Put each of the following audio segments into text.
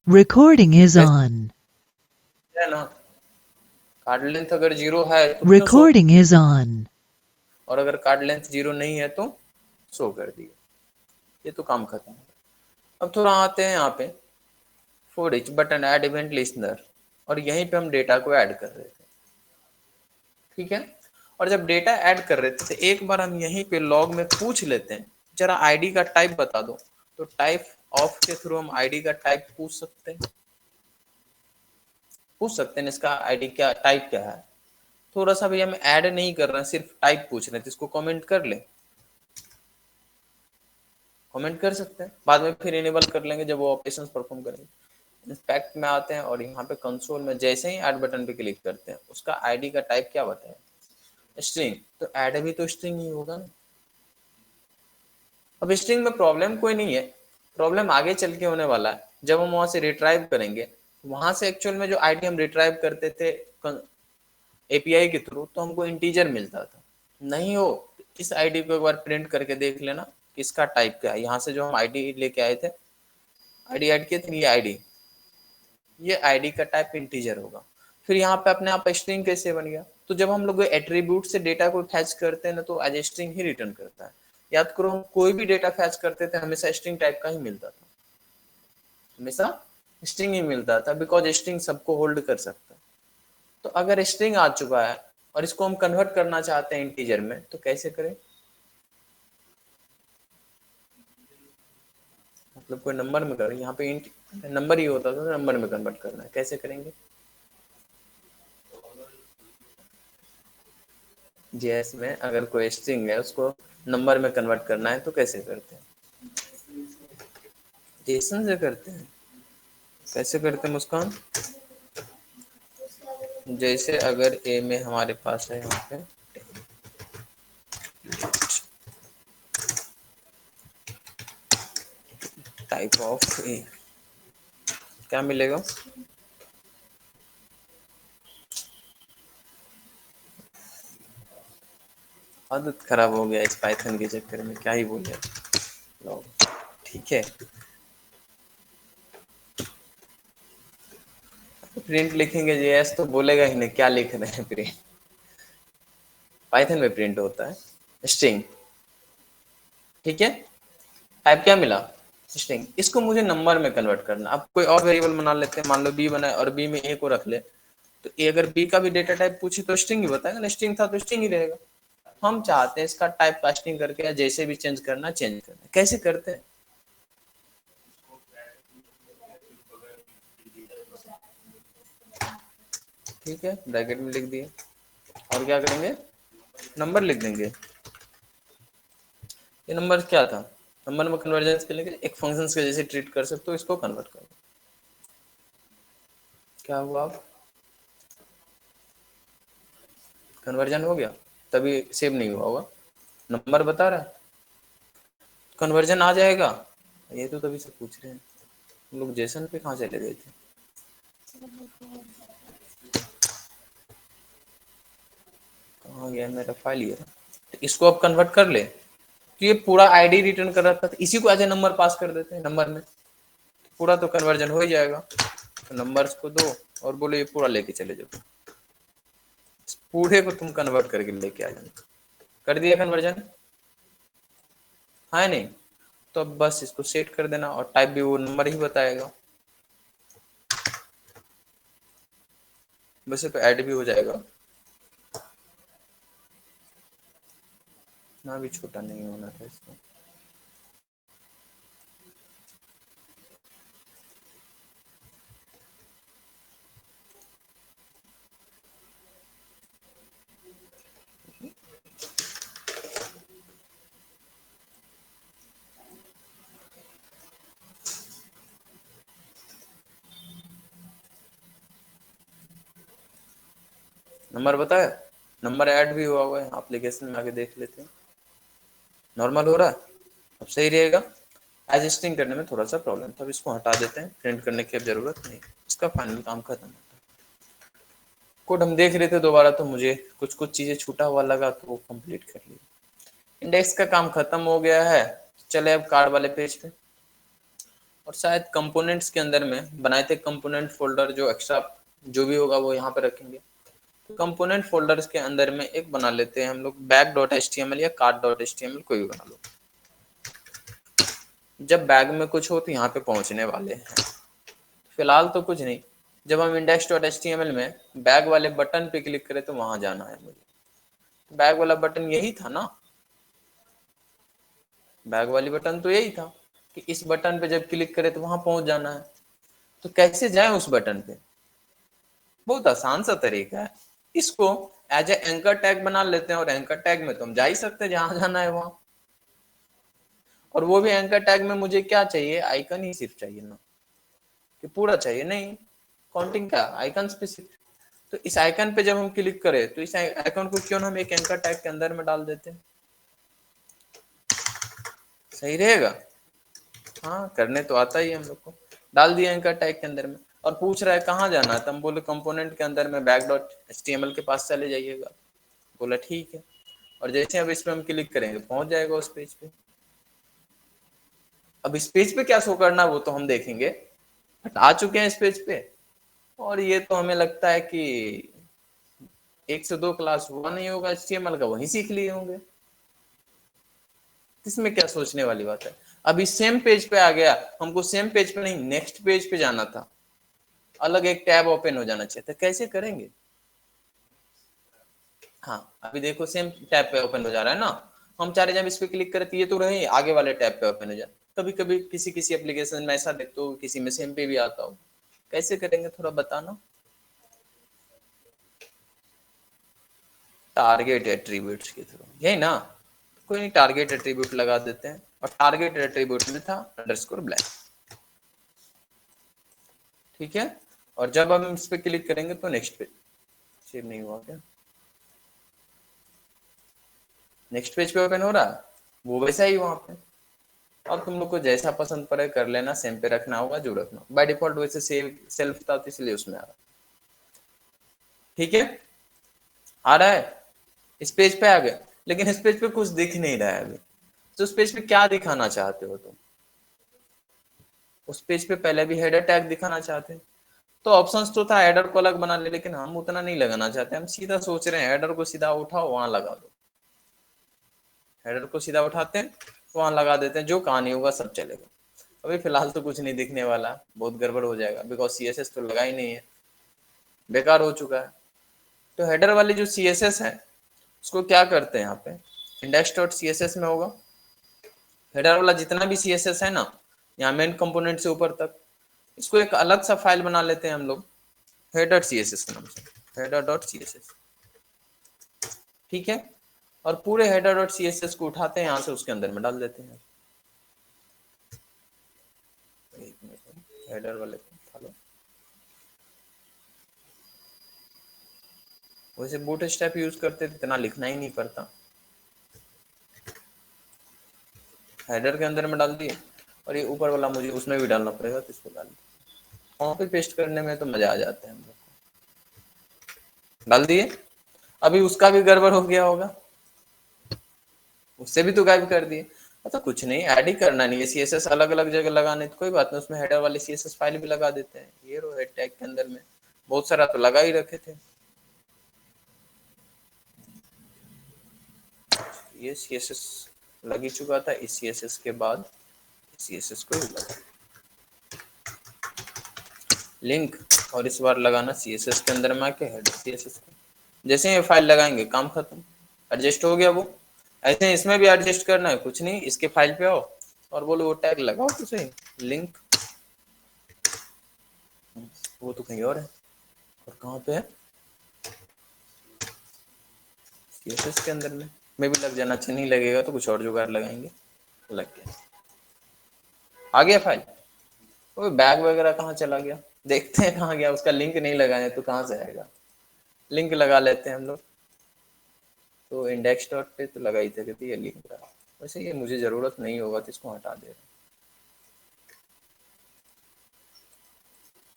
Recording is on. है ना, card length अगर 0 है तो क्यों शो, Recording is on. और अगर कार्ड लेंथ 0 नहीं है तो शो कर दिए। ये तो काम खत्म। अब थोड़ा आते हैं यहाँ पे for each button add event listener, और यहीं पे हम डेटा को ऐड कर रहे थे, ठीक है। और जब डेटा ऐड कर रहे थे तो एक बार हम यहीं पे लॉग में पूछ लेते हैं जरा आईडी का टाइप बता दो, तो टाइप ऑफ के थ्रू हम आईडी का टाइप पूछ सकते हैं इसका आईडी क्या टाइप क्या है। थोड़ा सा भी हम ऐड नहीं कर रहे हैं, सिर्फ टाइप पूछ रहे थे, इसको कमेंट कर ले, कमेंट कर सकते हैं, बाद में फिर इनेबल कर लेंगे जब वो ऑपरेशंस परफॉर्म करेंगे। इंस्पेक्ट में आते हैं और यहाँ पे कंसोल में जैसे ही ऐड बटन पे क्लिक करते हैं उसका आईडी का टाइप क्या बताए, स्ट्रिंग, तो ऐड भी तो स्ट्रिंग ही होगा ना। अब स्ट्रिंग में प्रॉब्लम कोई नहीं है, प्रॉब्लम आगे चल के होने वाला है जब हम वहां से रिट्राइव करेंगे। वहां से एक्चुअल में जो आईडी हम रिट्राइव करते थे एपीआई के थ्रू तो हमको इंटीजर मिलता था, नहीं हो इस आईडी को एक बार प्रिंट करके देख लेना किसका टाइप क्या है। यहाँ से जो हम आईडी लेके आए थे, आईडी ऐड किए थे, ये आईडी का टाइप इंटीजर होगा। फिर यहाँ पे अपने आप स्ट्रिंग कैसे बन गया, तो जब हम लोग एट्रीब्यूट से डेटा को फैच करते हैं ना तो एज स्ट्रिंग ही रिटर्न करता है। याद करो हम कोई भी डेटा फैच करते थे हमेशा स्ट्रिंग टाइप का ही मिलता था, हमेशा स्ट्रिंग ही मिलता था, बिकॉज स्ट्रिंग सबको होल्ड कर सकता है। तो अगर स्ट्रिंग आ चुका है और इसको हम कन्वर्ट करना चाहते हैं इंटीजर में, तो कैसे करें, मतलब कोई नंबर में करें, यहाँ पे इंट नंबर ही होता था, नंबर में कन्वर्ट करना है, कैसे करेंगे। जेएस में अगर कोई स्ट्रिंग है उसको नंबर में कन्वर्ट करना है तो कैसे करते हैं, जेसन से करते हैं। कैसे करते हैं मुस्कान, जैसे अगर ए में हमारे पास है यहाँ पे टाइप ऑफ ए, क्या मिलेगा, आदत खराब हो गया इस पाइथन के चक्कर में, क्या ही बोले। ठीक है, प्रिंट लिखेंगे जेएस तो बोलेगा ही नहीं क्या लिख रहे हैं प्रिंट, पाइथन में प्रिंट होता है स्ट्रिंग, ठीक है। टाइप क्या मिला, स्ट्रिंग, इसको मुझे नंबर में कन्वर्ट करना। अब कोई और वेरिएबल बना लेते हैं, मान लो बी बनाए और बी में ए को रख ले, तो ए अगर बी का भी डेटा टाइप पूछे तो स्ट्रिंग ही बताएगा ना, स्ट्रिंग था तो स्ट्रिंग ही रहेगा। हम चाहते हैं इसका टाइप कास्टिंग करके या जैसे भी चेंज करना चेंज करना, कैसे करते हैं, ठीक है, ब्रैकेट में लिख दिए और क्या करेंगे, नंबर लिख देंगे। ये नंबर क्या था, नंबर में कन्वर्जेंस के लिए एक फंक्शन के जैसे ट्रीट कर सकते हो, इसको कन्वर्ट करो। क्या हुआ, अब कन्वर्जन हो गया, तभी सेव नहीं हुआ होगा, नंबर बता रहा है, कन्वर्जन आ जाएगा। ये तो तभी से पूछ रहे हैं हम लोग, जेसन पे कहाँ चले गए थे, कहाँ गया मेरा फाइल, ये तो इसको अब कन्वर्ट कर ले, तो ये पूरा आईडी रिटर्न कर रहा था, तो इसी को एज ए नंबर पास कर देते हैं नंबर में, पूरा तो कन्वर्जन हो ही जाएगा। तो नंबर्स को दो और बोलो ये पूरा लेके चले जाओ, पूरे को तुम कन्वर्ट करके लेके आ जाना, कर दिया कन्वर्जन, है नहीं, तो अब बस इसको सेट कर देना और टाइप भी वो नंबर ही बताएगा, वैसे तो ऐड भी हो जाएगा, ना भी छोटा नहीं होना था इसको। नंबर बताया, नंबर ऐड भी हुआ हुआ है, एप्लीकेशन में आके देख लेते हैं, नॉर्मल हो रहा है, अब सही रहेगा। एज स्ट्रिंग करने में थोड़ा सा प्रॉब्लम था, अब इसको हटा देते हैं, प्रिंट करने की अब जरूरत नहीं, इसका फाइनल काम खत्म होता है। कोड हम देख रहे थे दोबारा तो मुझे कुछ कुछ चीजें छूटा हुआ लगा तो वो कंप्लीट कर लिया। इंडेक्स का काम खत्म हो गया है, चले अब कार्ड वाले पेज पे, और शायद कंपोनेंट्स के अंदर में बनाए थे कंपोनेंट फोल्डर, जो एक्स्ट्रा जो भी होगा वो यहाँ पे रखेंगे। तो कंपोनेंट फोल्डर्स के अंदर में एक बना लेते हैं हम लोग bag dot H T M L या card dot H T M L, कोई भी बना लो। जब बैग में कुछ हो तो यहाँ पे पहुंचने वाले हैं। फिलहाल तो कुछ नहीं, जब हम index dot H T M L में बैग वाले बटन पे क्लिक करें तो वहां जाना है मुझे। बैग वाला बटन यही था ना, बैग वाली बटन तो यही था कि इस बटन पे जब क्लिक करें तो वहां पहुंच जाना है। तो कैसे जाए उस बटन पे? बहुत आसान सा तरीका है, इसको एज ए एंकर टैग बना लेते हैं और एंकर टैग में तो हम जा ही सकते हैं जहां जाना है वहां। और वो भी एंकर टैग में मुझे क्या चाहिए, आइकन ही सिर्फ चाहिए ना, कि पूरा चाहिए नहीं, काउंटिंग का आइकन स्पेसिफिक। तो इस आइकन पे जब हम क्लिक करें तो इस आइकन को क्यों ना हम एक एंकर टैग के अंदर में डाल देते हैं, सही रहेगा। हाँ, करने तो आता ही है हम लोग को। डाल दिया एंकर टैग के अंदर में, और पूछ रहा है कहाँ जाना है, तो हम बोले कंपोनेंट के अंदर में बैक डॉट एचटीएमएल के पास चले जाइएगा। बोला ठीक है, और जैसे अब इस पे हम क्लिक करेंगे पहुंच जाएगा उस पेज पे। अब इस पेज पे क्या शो करना है वो तो हम देखेंगे, बट आ चुके हैं इस पेज पे। और ये तो हमें लगता है कि 1 से 2 क्लास हुआ नहीं होगा एचटीएमएल का, वहीं सीख लिए होंगे। इसमें क्या सोचने वाली बात है। अभी सेम पेज पे आ गया, हमको सेम पेज पे नहीं नेक्स्ट पेज पे जाना था, अलग एक टैब ओपन हो जाना चाहिए था, कैसे करेंगे। हाँ, अभी देखो सेम टैब पे ओपन हो जा रहा है ना, हम चाह रहे जब इस पे क्लिक करते ये तो रहे आगे वाले टैब पे ओपन हो जाए। कभी कभी किसी किसी एप्लीकेशन में ऐसा देखते हो, किसी में सेम पे भी आता हो, कैसे करेंगे थोड़ा बताना। टारगेट एट्रीब्यूट्स के थ्रू, यही ना, कोई नहीं, टारगेट एट्रीब्यूट लगा देते हैं, और टारगेट एट्रीब्यूट में था अंडरस्कोर ब्लैक, ठीक है। और जब हम इस पे क्लिक करेंगे तो नेक्स्ट पेज, सेव नहीं हुआ क्या, नेक्स्ट पेज पे ओपन हो रहा है, वो वैसा ही वहां पे। और तुम लोग को जैसा पसंद पड़े कर लेना, सेम पे रखना होगा जो रखना, बाय डिफॉल्ट वैसे सेव सेल्फ था तो इसलिए उसमें आ रहा, ठीक है। आ रहा है, इस पेज पे आ गए, लेकिन इस पेज पे कुछ दिख नहीं रहा है अभी। तो उस पेज पे क्या दिखाना चाहते हो तुम, उस पेज पे पहले भी हेडर टैग दिखाना चाहते हैं, तो ऑप्शंस तो था हेडर को अलग बना ले, लेकिन हम उतना नहीं लगाना चाहते, हम सीधा सोच रहे हैं हेडर को सीधा उठाओ वहां लगा दो। हेडर को सीधा उठाते हैं वहां लगा देते हैं, जो कहानी होगा सब चलेगा। अभी फिलहाल तो कुछ नहीं दिखने वाला, बहुत गड़बड़ हो जाएगा, बिकॉज सीएसएस तो लगा ही नहीं है, बेकार हो चुका है। तो हेडर वाली जो सीएसएस है उसको क्या करते हैं, यहाँ पे इंडेक्स डॉट सीएसएस में होगा हेडर वाला जितना भी सीएसएस है ना, यहाँ मेन कंपोनेंट से ऊपर तक, इसको एक अलग सा फाइल बना लेते हैं हम लोग हेडर सीएसएस के नाम से, हेडर डॉट सीएसएस, ठीक है। और पूरे हेडर डॉट सीएसएस को उठाते हैं यहाँ से उसके अंदर में डाल देते हैं। हेडर वाले को वैसे बूट स्ट्रैप यूज करते तो इतना लिखना ही नहीं पड़ता, हेडर के अंदर में डाल दिए, और ये ऊपर वाला मुझे उसमें भी डालना पड़ेगा, तो इसको डाल कॉपी पेस्ट करने में तो मजा आ जाता है हम लोग को। डाल दिए, अभी उसका भी गड़बड़ हो गया होगा, उससे भी तो गायब कर दिए। अच्छा कुछ नहीं, ऐड ही करना नहीं है, सीएसएस अलग अलग जगह लगाने तो कोई बात नहीं, उसमें हेडर वाली सीएसएस फाइल भी लगा देते हैं, ये रो हेड टैग के अंदर में बहुत सारा तो लगा ही रखे थे। ये सीएसएस लग ही चुका था, इस सीएसएस के बाद सीएसएस को लगा लिंक, और इस बार लगाना सीएसएस के अंदर में आके हेडर सीएसएस को, जैसे ये फाइल लगाएंगे काम खत्म, एडजस्ट हो गया वो। ऐसे इसमें भी एडजस्ट करना है, कुछ नहीं, इसके फाइल पे आओ और बोलो वो टैग लगाओ तो सही, लिंक, वो तो कहीं और है, और कहाँ पे है, सीएसएस के अंदर में भी लग जाना, अच्छा नहीं लगेगा तो कुछ और जुगाड़ लगाएंगे, लग गया, आ गया फाइल। वो बैग वगैरह कहाँ चला गया, देखते हैं कहाँ गया, उसका लिंक नहीं लगाए तो कहाँ से आएगा, लिंक लगा लेते हैं हम लोग। तो इंडेक्स डॉट पे तो लगा ही थे, कहते ये लिंक रहा, वैसे ये मुझे जरूरत नहीं होगा तो इसको हटा दे रहा,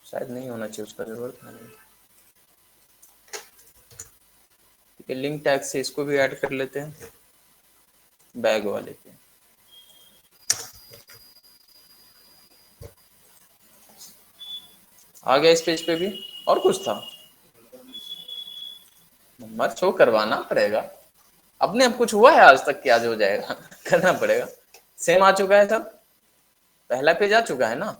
शायद नहीं होना चाहिए, उसका जरूरत नहीं। ठीक है, लिंक टैग से इसको भी ऐड कर लेते हैं बैग वाले पे। आ गया इस पेज पे भी, और कुछ था? नंबर शो करवाना पड़ेगा। अपने अब कुछ हुआ है आज तक कि आज हो जाएगा? करना पड़ेगा। सेम आ चुका है सब, पहला पेज आ चुका है ना।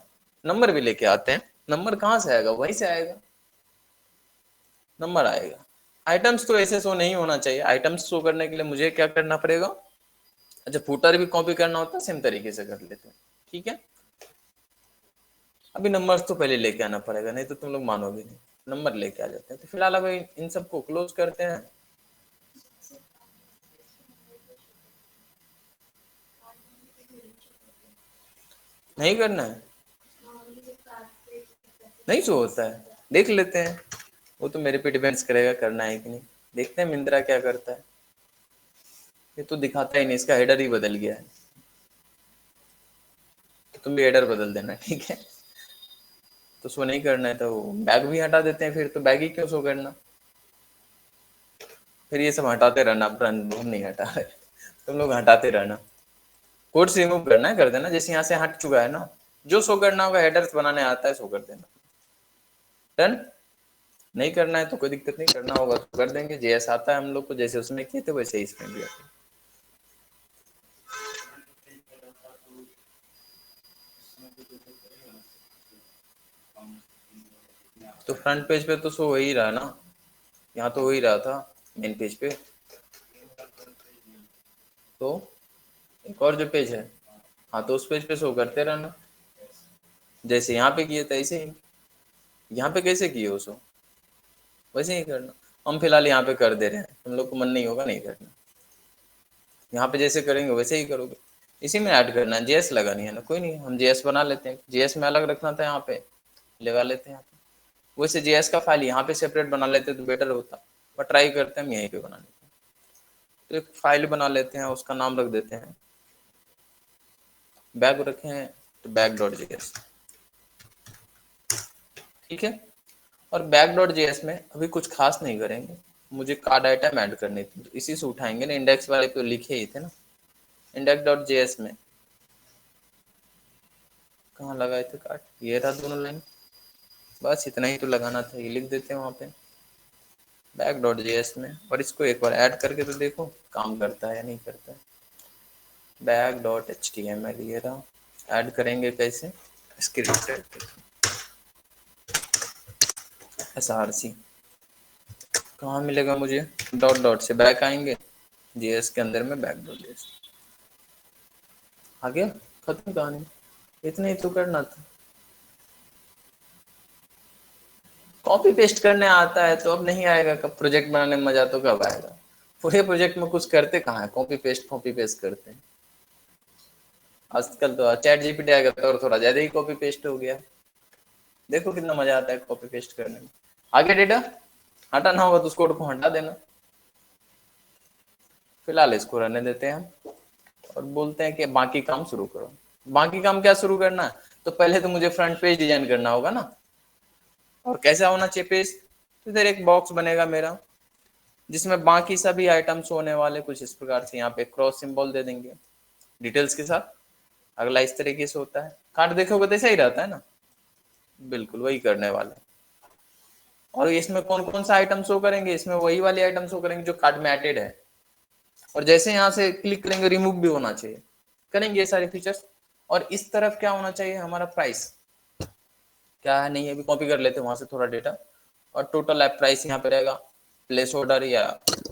नंबर भी लेके आते हैं। नंबर कहाँ से आएगा? वहीं से आएगा, नंबर आएगा। आइटम्स तो ऐसे शो नहीं होना चाहिए। आइटम्स शो करने के लिए मुझे क्या करना पड़ेगा? अच्छा, फुटर भी कॉपी करना होता है, सेम तरीके से कर लेते हैं। ठीक है, अभी नंबर्स तो पहले लेके आना पड़ेगा, नहीं तो तुम लोग मानोगे नहीं। नंबर लेके आ जाते हैं। तो फिलहाल अभी इन सबको क्लोज करते हैं। नहीं करना है, नहीं शो होता है, देख लेते हैं। वो तो मेरे पे डिपेंड्स करेगा करना है कि नहीं। देखते हैं मिंत्रा क्या करता है। ये तो दिखाता ही नहीं, इसका हेडर ही बदल गया है। तो तुम भी हेडर बदल देना, ठीक है। तो शो नहीं करना है तो बैग भी हटा देते हैं, फिर तो बैग ही क्यों शो करना। फिर ये सब हटाते रहना, ब्रांड हम नहीं हटा रहे, तुम लोग हटाते रहना। कोड्स रिमूव करना है, कर देना। जैसे यहाँ से हट चुका है ना, जो शो करना होगा, हेडर्स बनाने आता है, शो कर देना। डन। नहीं करना है तो कोई दिक्कत नहीं, करना होगा तो कर देंगे। जेएस आता है हम लोग को, जैसे उसमें किए थे वैसे ही इसमें भी आता है। तो फ्रंट पेज पे तो शो हो ही रहा ना, यहाँ तो हो ही रहा था मेन पेज पे। तो एक और जो पेज है, हाँ तो उस पेज पे शो करते रहना, जैसे यहाँ पे किए थे ऐसे ही। यहाँ पे कैसे किए हो शो, वैसे ही करना। हम फिलहाल यहाँ पे कर दे रहे हैं, तुम लोग को मन नहीं होगा नहीं करना। यहाँ पे जैसे करेंगे वैसे ही करोगे। इसी में ऐड करना है, जेएस लगानी है ना, कोई नहीं, हम जेएस बना लेते हैं। जेएस में अलग रखना था, यहाँ पे लगा लेते हैं यहाँ पे। वैसे जेएस का फाइल यहाँ पे सेपरेट बना लेते तो बेटर होता, बट ट्राई करते हैं हम यहीं पे बनाने का। तो एक फाइल बना लेते हैं, उसका नाम रख देते हैं, बैग रखे हैं तो बैग डॉट जेएस, ठीक है। और बैग डॉट जेएस में अभी कुछ खास नहीं करेंगे, मुझे कार्ड आइटम ऐड करनी थी, तो इसी से उठाएंगे ना, इंडेक्स वाले पे लिखे ही थे ना। इंडेक्स डॉट जेएस में कहाँ लगाए थे कार्ड, ये रहा दोनों लाइन, बस इतना ही तो लगाना था, ये लिख देते हैं वहाँ पे बैग डॉट जेएस में। और इसको एक बार ऐड करके तो देखो काम करता है या नहीं करता है। Bag dot H T M L, ये रहा। ऐड करेंगे कैसे, स्क्रिप्ट एस आर सी, कहाँ मिलेगा मुझे, डॉट डॉट से बैक आएंगे, जेएस के अंदर में बैक डॉट जेएस आ गया, खत्म कहानी। इतना ही तो करना था। कॉपी पेस्ट करने आता है तो अब नहीं आएगा, कब प्रोजेक्ट बनाने में मजा तो कब आएगा। पूरे प्रोजेक्ट में कुछ करते कहाँ है, कॉपी पेस्ट करते हैं। आजकल तो चैट जीपीटी आएगा तो और थोड़ा ज्यादा ही कॉपी पेस्ट हो गया। देखो कितना मजा आता है कॉपी पेस्ट करने में। आगे डेटा हटाना होगा तो उस कोड को हटा देना। फिलहाल इसको रहने देते हैं हम, और बोलते हैं कि बाकी काम शुरू करो। बाकी काम क्या शुरू करना है, तो पहले तो मुझे फ्रंट पेज डिजाइन करना होगा ना। और कैसा होना चाहिए पेज, तो इधर एक बॉक्स बनेगा मेरा, जिसमें बाकी सभी आइटम्स होने वाले कुछ इस प्रकार से। यहाँ पे क्रॉस सिंबल दे देंगे डिटेल्स के साथ। अगला इस तरीके से होता है, कार्ड देखोगे तो ऐसा ही रहता है ना, बिल्कुल वही करने वाला। और इसमें कौन कौन सा आइटम शो करेंगे, इसमें वही वाले आइटम शो करेंगे जो कार्ड में एडेड है। और जैसे यहाँ से क्लिक करेंगे रिमूव भी होना चाहिए, करेंगे ये सारे फीचर्स। और इस तरफ क्या होना चाहिए, हमारा प्राइस क्या है, नहीं अभी कॉपी कर लेते हैं वहां से थोड़ा डेटा। और टोटल ऐप प्राइस यहाँ पे रहेगा, प्लेस ऑर्डर या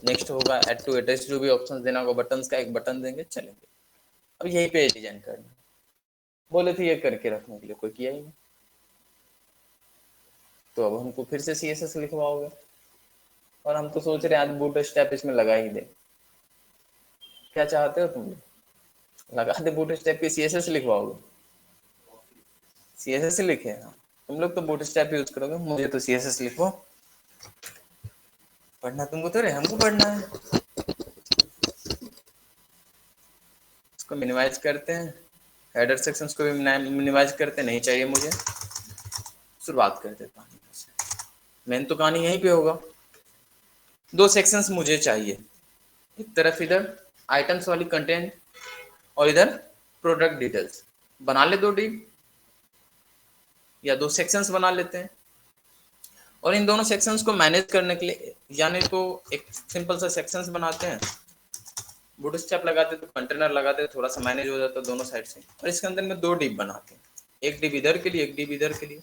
नेक्स्ट होगा, ऐड टू एड्रेस, जो भी ऑप्शन देना होगा, बटन का एक बटन देंगे, चलेंगे। अब यही पे डिजाइन करना, बोले थे ये करके रखने के लिए, कोई किया ही नहीं। तो अब हमको फिर से CSS लिखवाओगे, और हम तो सोच रहे हैं आज बूट स्टेप इसमें लगा ही दे। क्या चाहते हो तुम लोग, लगा दे बूट स्टेप पे CSS लिखवाओगे? CSS लिखे हाँ, तुम लोग तो बूट स्टेप यूज करोगे, मुझे तो CSS लिखो। पढ़ना तुमको तो रहे, हमको पढ़ना है। इसको मिनिमाइज करते हैं, हेडर सेक्शंस को भी मिनिमाइज करते हैं, नहीं चाहिए मुझे। शुरुआत कर देता हूँ, मेन तो कहानी यहीं पे होगा। दो सेक्शंस मुझे चाहिए, एक तरफ इधर आइटम्स वाली कंटेंट, और इधर प्रोडक्ट डिटेल्स। बना ले दो डिव, या दो सेक्शंस बना लेते हैं। और इन दोनों सेक्शंस को मैनेज करने के लिए यानी तो एक सिंपल सा सेक्शंस बनाते हैं, बूटस्ट्रैप लगाते तो कंटेनर लगाते, थोड़ा सा मैनेज हो जाता दोनों साइड से। और इसके अंदर में 2 डिप बनाते हैं, एक डिप इधर के लिए, एक डिप इधर के लिए,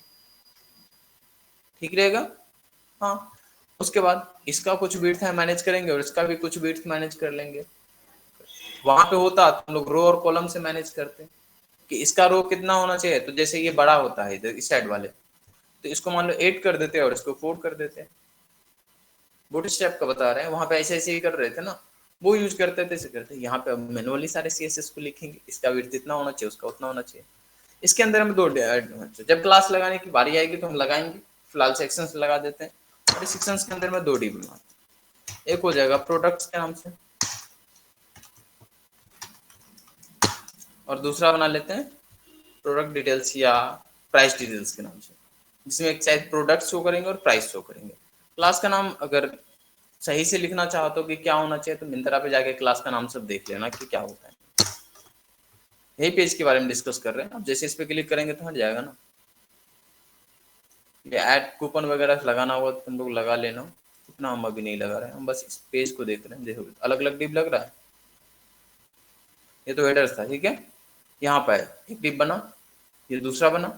ठीक रहेगा। हाँ, उसके बाद इसका कुछ विड्थ है मैनेज करेंगे और इसका भी कुछ विड्थ मैनेज कर लेंगे। वहां पे होता तो हम लोग रो और कॉलम से मैनेज करते हैं कि इसका रो कितना होना चाहिए। तो जैसे ये बड़ा होता है इधर इस साइड वाले, तो इसको मान लो 8 कर देते हैं और इसको 4 कर देते हैं। बूटस्ट्रैप का बता रहे हैं, वहां पे ऐसे ऐसे ही कर रहे थे ना, वो यूज करते थे, ऐसे करते। यहाँ पे मैनुअली सारे सीएसएस को लिखेंगे, इसका विड्थ इतना होना चाहिए, उसका उतना होना चाहिए। इसके अंदर हम 2 जब क्लास लगाने की बारी आएगी तो हम लगाएंगे, फिलहाल सेक्शंस लगा देते हैं। और इस सेक्शंस के अंदर में 2 डी बनाते हैं, एक हो जाएगा प्रोडक्ट्स के नाम से और दूसरा बना लेते हैं प्रोडक्ट डिटेल्स या प्राइस डिटेल्स के नाम से, जिसमें एक शायद प्रोडक्ट शो करेंगे और प्राइस शो करेंगे। क्लास का नाम अगर सही से लिखना चाहते हो कि क्या होना चाहिए तो मिंत्रा पे जाके क्लास का नाम सब देख लेना कि क्या होता है। यही पेज के बारे में डिस्कस कर रहे हैं। अब जैसे इस पे क्लिक करेंगे तो हट जाएगा ना, ये ऐड कूपन वगैरह लगाना होगा तो तुम लोग लगा लेना, उतना हम अभी नहीं लगा रहे हैं, हम बस इस पेज को देख रहे हैं। देखो अलग अलग डिप लग रहा है, ये तो हेडर्स था, ठीक है। यहाँ पर एक डिप बना, ये दूसरा बना,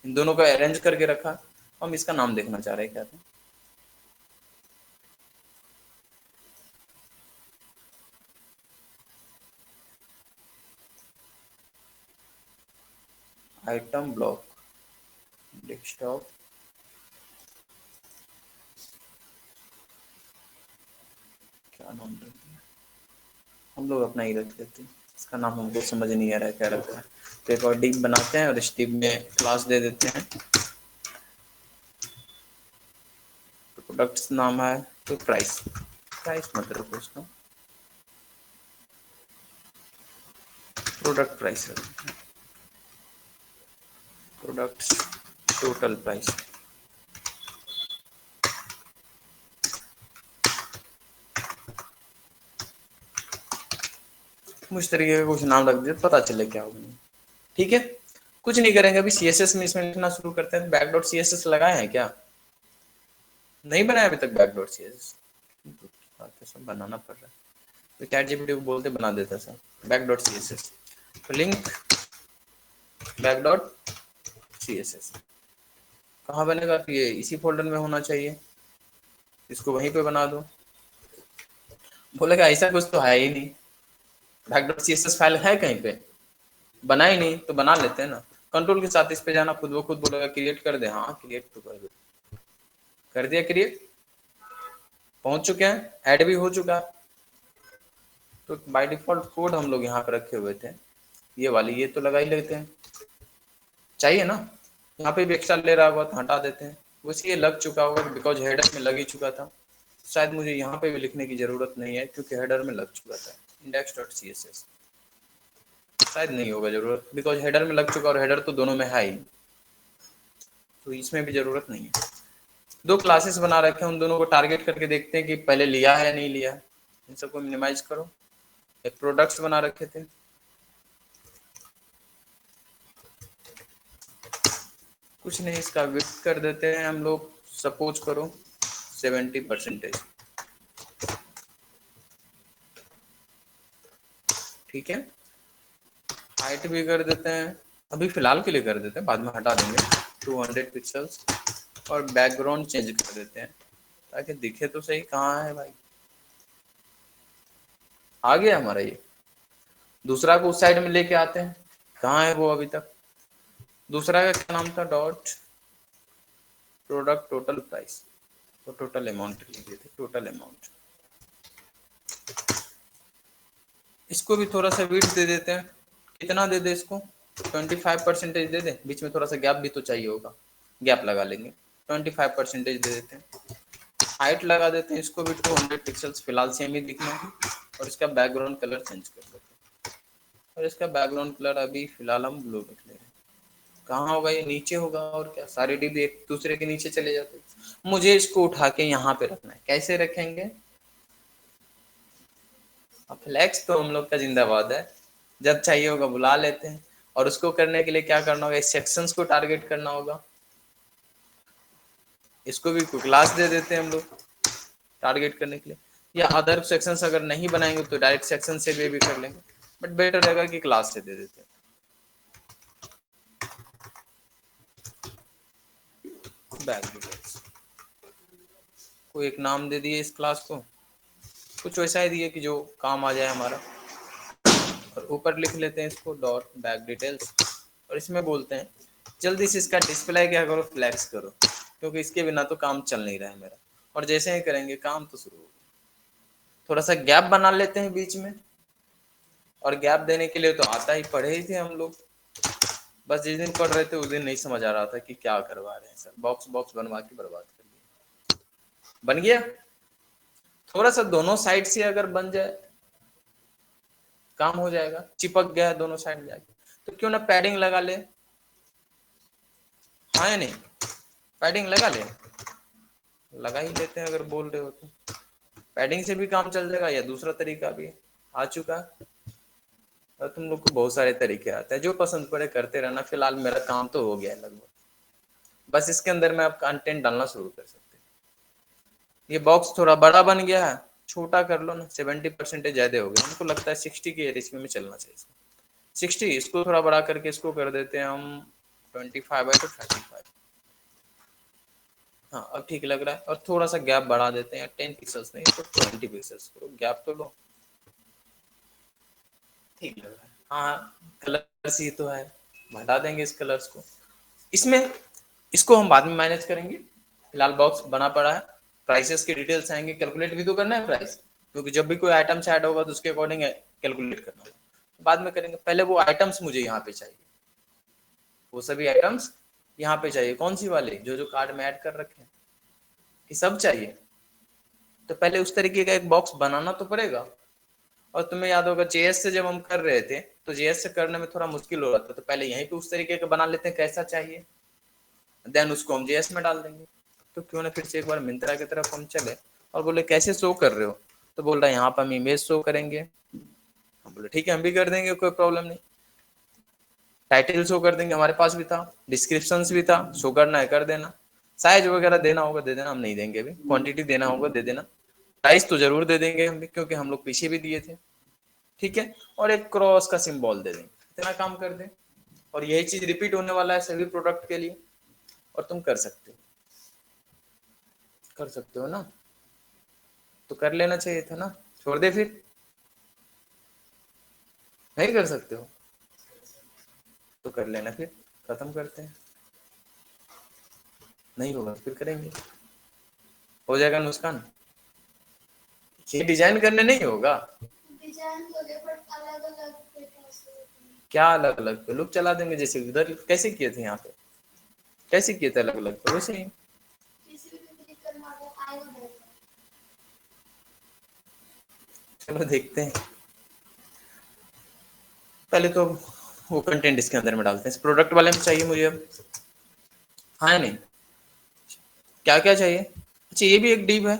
इन दोनों को अरेंज करके रखा। हम इसका नाम देखना चाह रहे हैं क्या था, आइटम ब्लॉक डेस्कटॉप, क्या नाम रखते हैं हम लोग, अपना ही रख लेते हैं, इसका नाम हमको समझ नहीं आ रहा है क्या रखा है। तो एक और डिप बनाते हैं और इस डिप में क्लास दे देते हैं, तो प्रोडक्ट्स नाम है तो प्राइस, प्राइस मत रखो उसका, प्रोडक्ट प्राइस रखते हैं, प्रोडक्ट्स टोटल प्राइस। मुझ तरीके का कुछ नाम रख दिया, पता चले क्या होगा, ठीक है। कुछ नहीं करेंगे अभी, सीएसएस में इसमें लिखना शुरू करते हैं। बैक डॉट सीएसएस लगाए हैं क्या, नहीं बनाया अभी तक बैक डॉट सीएसएस, सब बनाना पड़ रहा है। तो चैट जीपीटी को बोलते बना देता सर बैक डॉट सीएसएस, तो लिंक बैक डॉट सीएसएस कहाँ बनेगा, तो ये इसी फोल्डर में होना चाहिए, इसको वहीं पे बना दो। बोलेगा ऐसा कुछ तो है ही नहीं, बैक डॉट सीएसएस फाइल है कहीं पे, बना ही नहीं, तो बना लेते हैं ना। कंट्रोल के साथ इस पे जाना, खुद वो खुद बोलेगा क्रिएट कर दे, हाँ क्रिएट तो कर दे, कर दिया क्रिएट, पहुंच चुके हैं, ऐड भी हो चुका है। तो बाय डिफॉल्ट कोड हम लोग यहाँ पे रखे हुए थे, ये वाली, ये तो लगा ही लेते हैं, चाहिए ना। यहाँ पे भी एक्स्ट्रा ले रहा होगा तो हटा देते हैं, वैसे ये लग चुका होगा बिकॉज हेडर में लग ही चुका था, शायद मुझे यहाँ पे भी लिखने की जरूरत नहीं है क्योंकि हेडर में लग चुका था। index.css शायद नहीं होगा जरूरत बिकॉज हेडर में लग चुका, और हेडर तो दोनों में है ही, तो इसमें भी जरूरत नहीं है। 2 क्लासेस बना रखे हैं, उन दोनों को टारगेट करके देखते हैं कि पहले लिया है या नहीं लिया है। इन सबको मिनिमाइज करो। एक प्रोडक्ट्स बना रखे थे, कुछ नहीं, इसका विड्थ कर देते हैं हम लोग, सपोज करो 70%, ठीक है। हाइट भी कर देते हैं, अभी फिलहाल के लिए कर देते हैं, बाद में हटा देंगे 200 पिक्सल्स, और बैकग्राउंड चेंज कर देते हैं ताकि दिखे तो सही कहाँ है भाई। आ गया हमारा ये, दूसरा को उस साइड में लेके आते हैं, कहाँ है वो अभी तक। दूसरा का क्या नाम था, डॉट प्रोडक्ट टोटल प्राइस, तो टोटल अमाउंट लिख देते, टोटल अमाउंट। इसको भी थोड़ा सा विड्थ दे देते हैं, कितना दे दे इसको, 25% दे दे, बीच में थोड़ा सा गैप भी तो चाहिए होगा, गैप लगा लेंगे, 25% दे देते हैं। हाइट लगा देते हैं, इसको भी 200 पिक्सल्स, फिलहाल सेम ही दिखना है, और इसका बैकग्राउंड कलर चेंज कर देते हैं, और इसका बैकग्राउंड कलर अभी फिलहाल हम ब्लू रख ले रहे हैं। कहाँ होगा ये, नीचे होगा, और क्या सारे डिब एक दूसरे के नीचे चले जाते हैं। मुझे इसको उठा के यहाँ पे रखना है, कैसे रखेंगे, फ्लेक्स तो हम लोग का जिंदाबाद है, जब चाहिए होगा बुला लेते हैं। और उसको करने के लिए क्या करना होगा, इस सेक्शंस को टारगेट करना होगा, इसको भी कोई क्लास दे देते हैं हम लोग टारगेट करने के लिए, या अदर सेक्शंस अगर नहीं बनाएंगे तो डायरेक्ट सेक्शन से भी कर लेंगे, बट बेटर रहेगा कि क्लास से दे देते हैं। बैक डिटेल्स को एक नाम दे दिए इस क्लास को, कुछ वैसा ही दिए कि जो काम आ जाए हमारा, और ऊपर लिख लेते हैं इसको डॉट बैक डिटेल्स, और इसमें बोलते हैं जल्दी से इसका डिस्प्ले क्या करो, फ्लैक्स करो, क्योंकि इसके बिना तो काम चल नहीं रहा है मेरा, और जैसे ही करेंगे काम तो शुरू होगा। थोड़ा सा गैप बना लेते हैं बीच में, और गैप देने के लिए तो आता ही, पढ़े ही थे हम लोग, बस जिस दिन पढ़ रहे थे उस दिन नहीं समझ आ रहा था कि क्या करवा रहे हैं सर, बॉक्स बॉक्स बनवा के बर्बाद कर दिया। बन गया, थोड़ा सा दोनों साइड से अगर बन जाए काम हो जाएगा, चिपक गया है दोनों साइड जाके, तो क्यों ना पैडिंग लगा ले, हाँ या नहीं, पैडिंग लगा ले, लगा ही लेते हैं अगर बोल रहे हो तो, पैडिंग से भी काम चल जाएगा, या दूसरा तरीका भी आ चुका है, और तुम लोग को बहुत सारे तरीके आते हैं, जो पसंद पड़े करते रहना। फिलहाल मेरा काम तो हो गया है लगभग, बस इसके अंदर में आप कंटेंट डालना शुरू कर सकते हैं। ये बॉक्स थोड़ा बड़ा बन गया है, छोटा कर लो ना, 70% ज्यादा हो गया, हमको लगता है 60 की रेशियो में चलना चाहिए इसको, 60, इसको थोड़ा बड़ा करके इसको कर देते हैं हम 25/35। हाँ अब ठीक लग रहा है, और थोड़ा सा गैप बढ़ा देते हैं, 10 पिक्सल्स नहीं तो 20 पिक्सल्स करो, गैप तो लो, ठीक लग रहा है। हाँ कलर्स ही तो है, हटा देंगे इस कलर्स को, इसमें इसको हम बाद में मैनेज करेंगे, फिलहाल बॉक्स बना पड़ा है, प्राइसेस की डिटेल्स आएंगे, कैलकुलेट भी तो करना है प्राइस, क्योंकि जब भी कोई आइटम्स ऐड होगा तो उसके अकॉर्डिंग कैलकुलेट करना होगा, बाद में करेंगे, पहले वो आइटम्स मुझे यहाँ पे चाहिए, वो सभी आइटम्स यहाँ पे चाहिए, कौन सी वाले, जो जो कार्ड में ऐड कर रखे हैं, ये सब चाहिए, तो पहले उस तरीके का एक बॉक्स बनाना तो पड़ेगा। और तुम्हें याद होगा जेएस से जब हम कर रहे थे तो जेएस से करने में थोड़ा मुश्किल हो रहा था, तो पहले यहीं पे उस तरीके का बना लेते हैं कैसा चाहिए, देन उसको हम जेएस में डाल देंगे। तो क्यों ना फिर से एक बार मिंत्रा की तरफ हम चले, और बोले कैसे शो कर रहे हो, तो बोल रहा है यहाँ पर हम इमेज शो करेंगे, हम बोले ठीक है हम भी कर देंगे, कोई प्रॉब्लम नहीं, टाइटल शो कर देंगे, हमारे पास भी था, डिस्क्रिप्शन भी था, शो करना है कर देना, साइज वगैरह देना होगा दे देना, हम नहीं देंगे अभी, क्वांटिटी देना होगा दे देना, प्राइस तो जरूर दे देंगे हम भी, क्योंकि हम लोग पीछे भी दिए थे, ठीक है, और एक क्रॉस का सिंबल दे देंगे, इतना काम कर दें, और यही चीज रिपीट होने वाला है सभी प्रोडक्ट के लिए, और तुम कर सकते हो ना, तो कर लेना चाहिए था ना, छोड़ दे फिर, नहीं कर सकते हो तो कर लेना फिर, खत्म करते हैं, नहीं होगा फिर करेंगे, हो जाएगा नुकसान, ये डिजाइन करने नहीं होगा, डिजाइन तो दे पर अलग अलग क्या अलग अलग पे लुक चला देंगे, जैसे उधर कैसे किए थे, यहाँ पे कैसे किए थे अलग अलग पे, वैसे ही, किसी भी क्लिक करना आएगा डायरेक्ट। चलो देखते हैं, पहले तो वो कंटेंट इसके अंदर में डालते हैं, इस प्रोडक्ट वाले में चाहिए मुझे अब, हाँ या नहीं, क्या क्या चाहिए, अच्छा ये भी एक डिव है,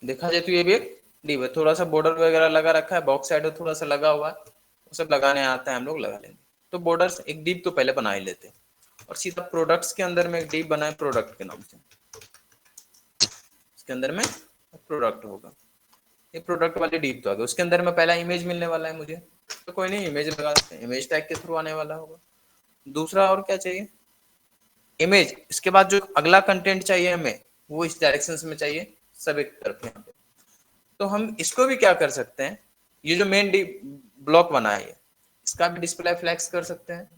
देखा जाए तो ये भी एक डिव है, थोड़ा सा बॉर्डर वगैरह लगा रखा है, बॉक्स साइड थोड़ा सा लगा हुआ है, वो सब लगाने आता है, हम लोग लगा लेंगे, तो बॉर्डर एक डिव तो पहले बना ही लेते हैं, और सीधा प्रोडक्ट्स के अंदर में एक डिव बनाए प्रोडक्ट के नाम से, इसके अंदर में प्रोडक्ट होगा, ये प्रोडक्ट वाली डिव तो आ गया, उसके अंदर में पहला इमेज मिलने वाला है मुझे, तो कोई नहीं इमेज लगा देते हैं, इमेज टैग के थ्रू आने वाला होगा, दूसरा और क्या चाहिए, इमेज, इसके बाद जो अगला कंटेंट चाहिए हमें वो इस डायरेक्शन में चाहिए, सब एक तरफ यहाँ पे, तो हम इसको भी क्या कर सकते हैं, ये जो मेन ब्लॉक बना है इसका भी डिस्प्ले फ्लैक्स कर सकते हैं,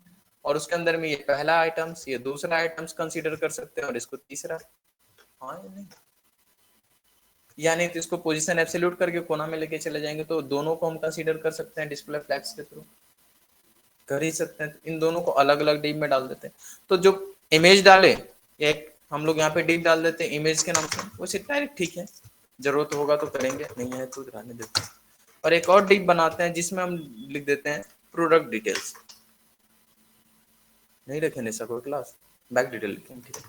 और उसके अंदर में ये पहला आइटम्स, ये दूसरा आइटम्स कंसीडर कर सकते हैं, और इसको तीसरा, हाँ या नहीं, या नहीं तो इसको पोजीशन एब्सोल्यूट करके कोना में लेके चले जाएंगे, तो दोनों को हम कंसीडर कर सकते हैं डिस्प्ले फ्लैक्स के थ्रू, कर ही सकते हैं, इन दोनों को अलग अलग डिव में डाल देते हैं, तो जो इमेज डाले एक हम लोग यहाँ पे डिव डाल देते हैं इमेज के नाम से, वो सिर्फ डायरेक्ट, ठीक है जरूरत होगा तो करेंगे, नहीं है तो रहने देते हैं, और एक और डिव बनाते हैं जिसमें हम लिख देते हैं प्रोडक्ट डिटेल्स, नहीं रखे निशा कोई क्लास, बैक डिटेल लिखेंगे, ठीक है,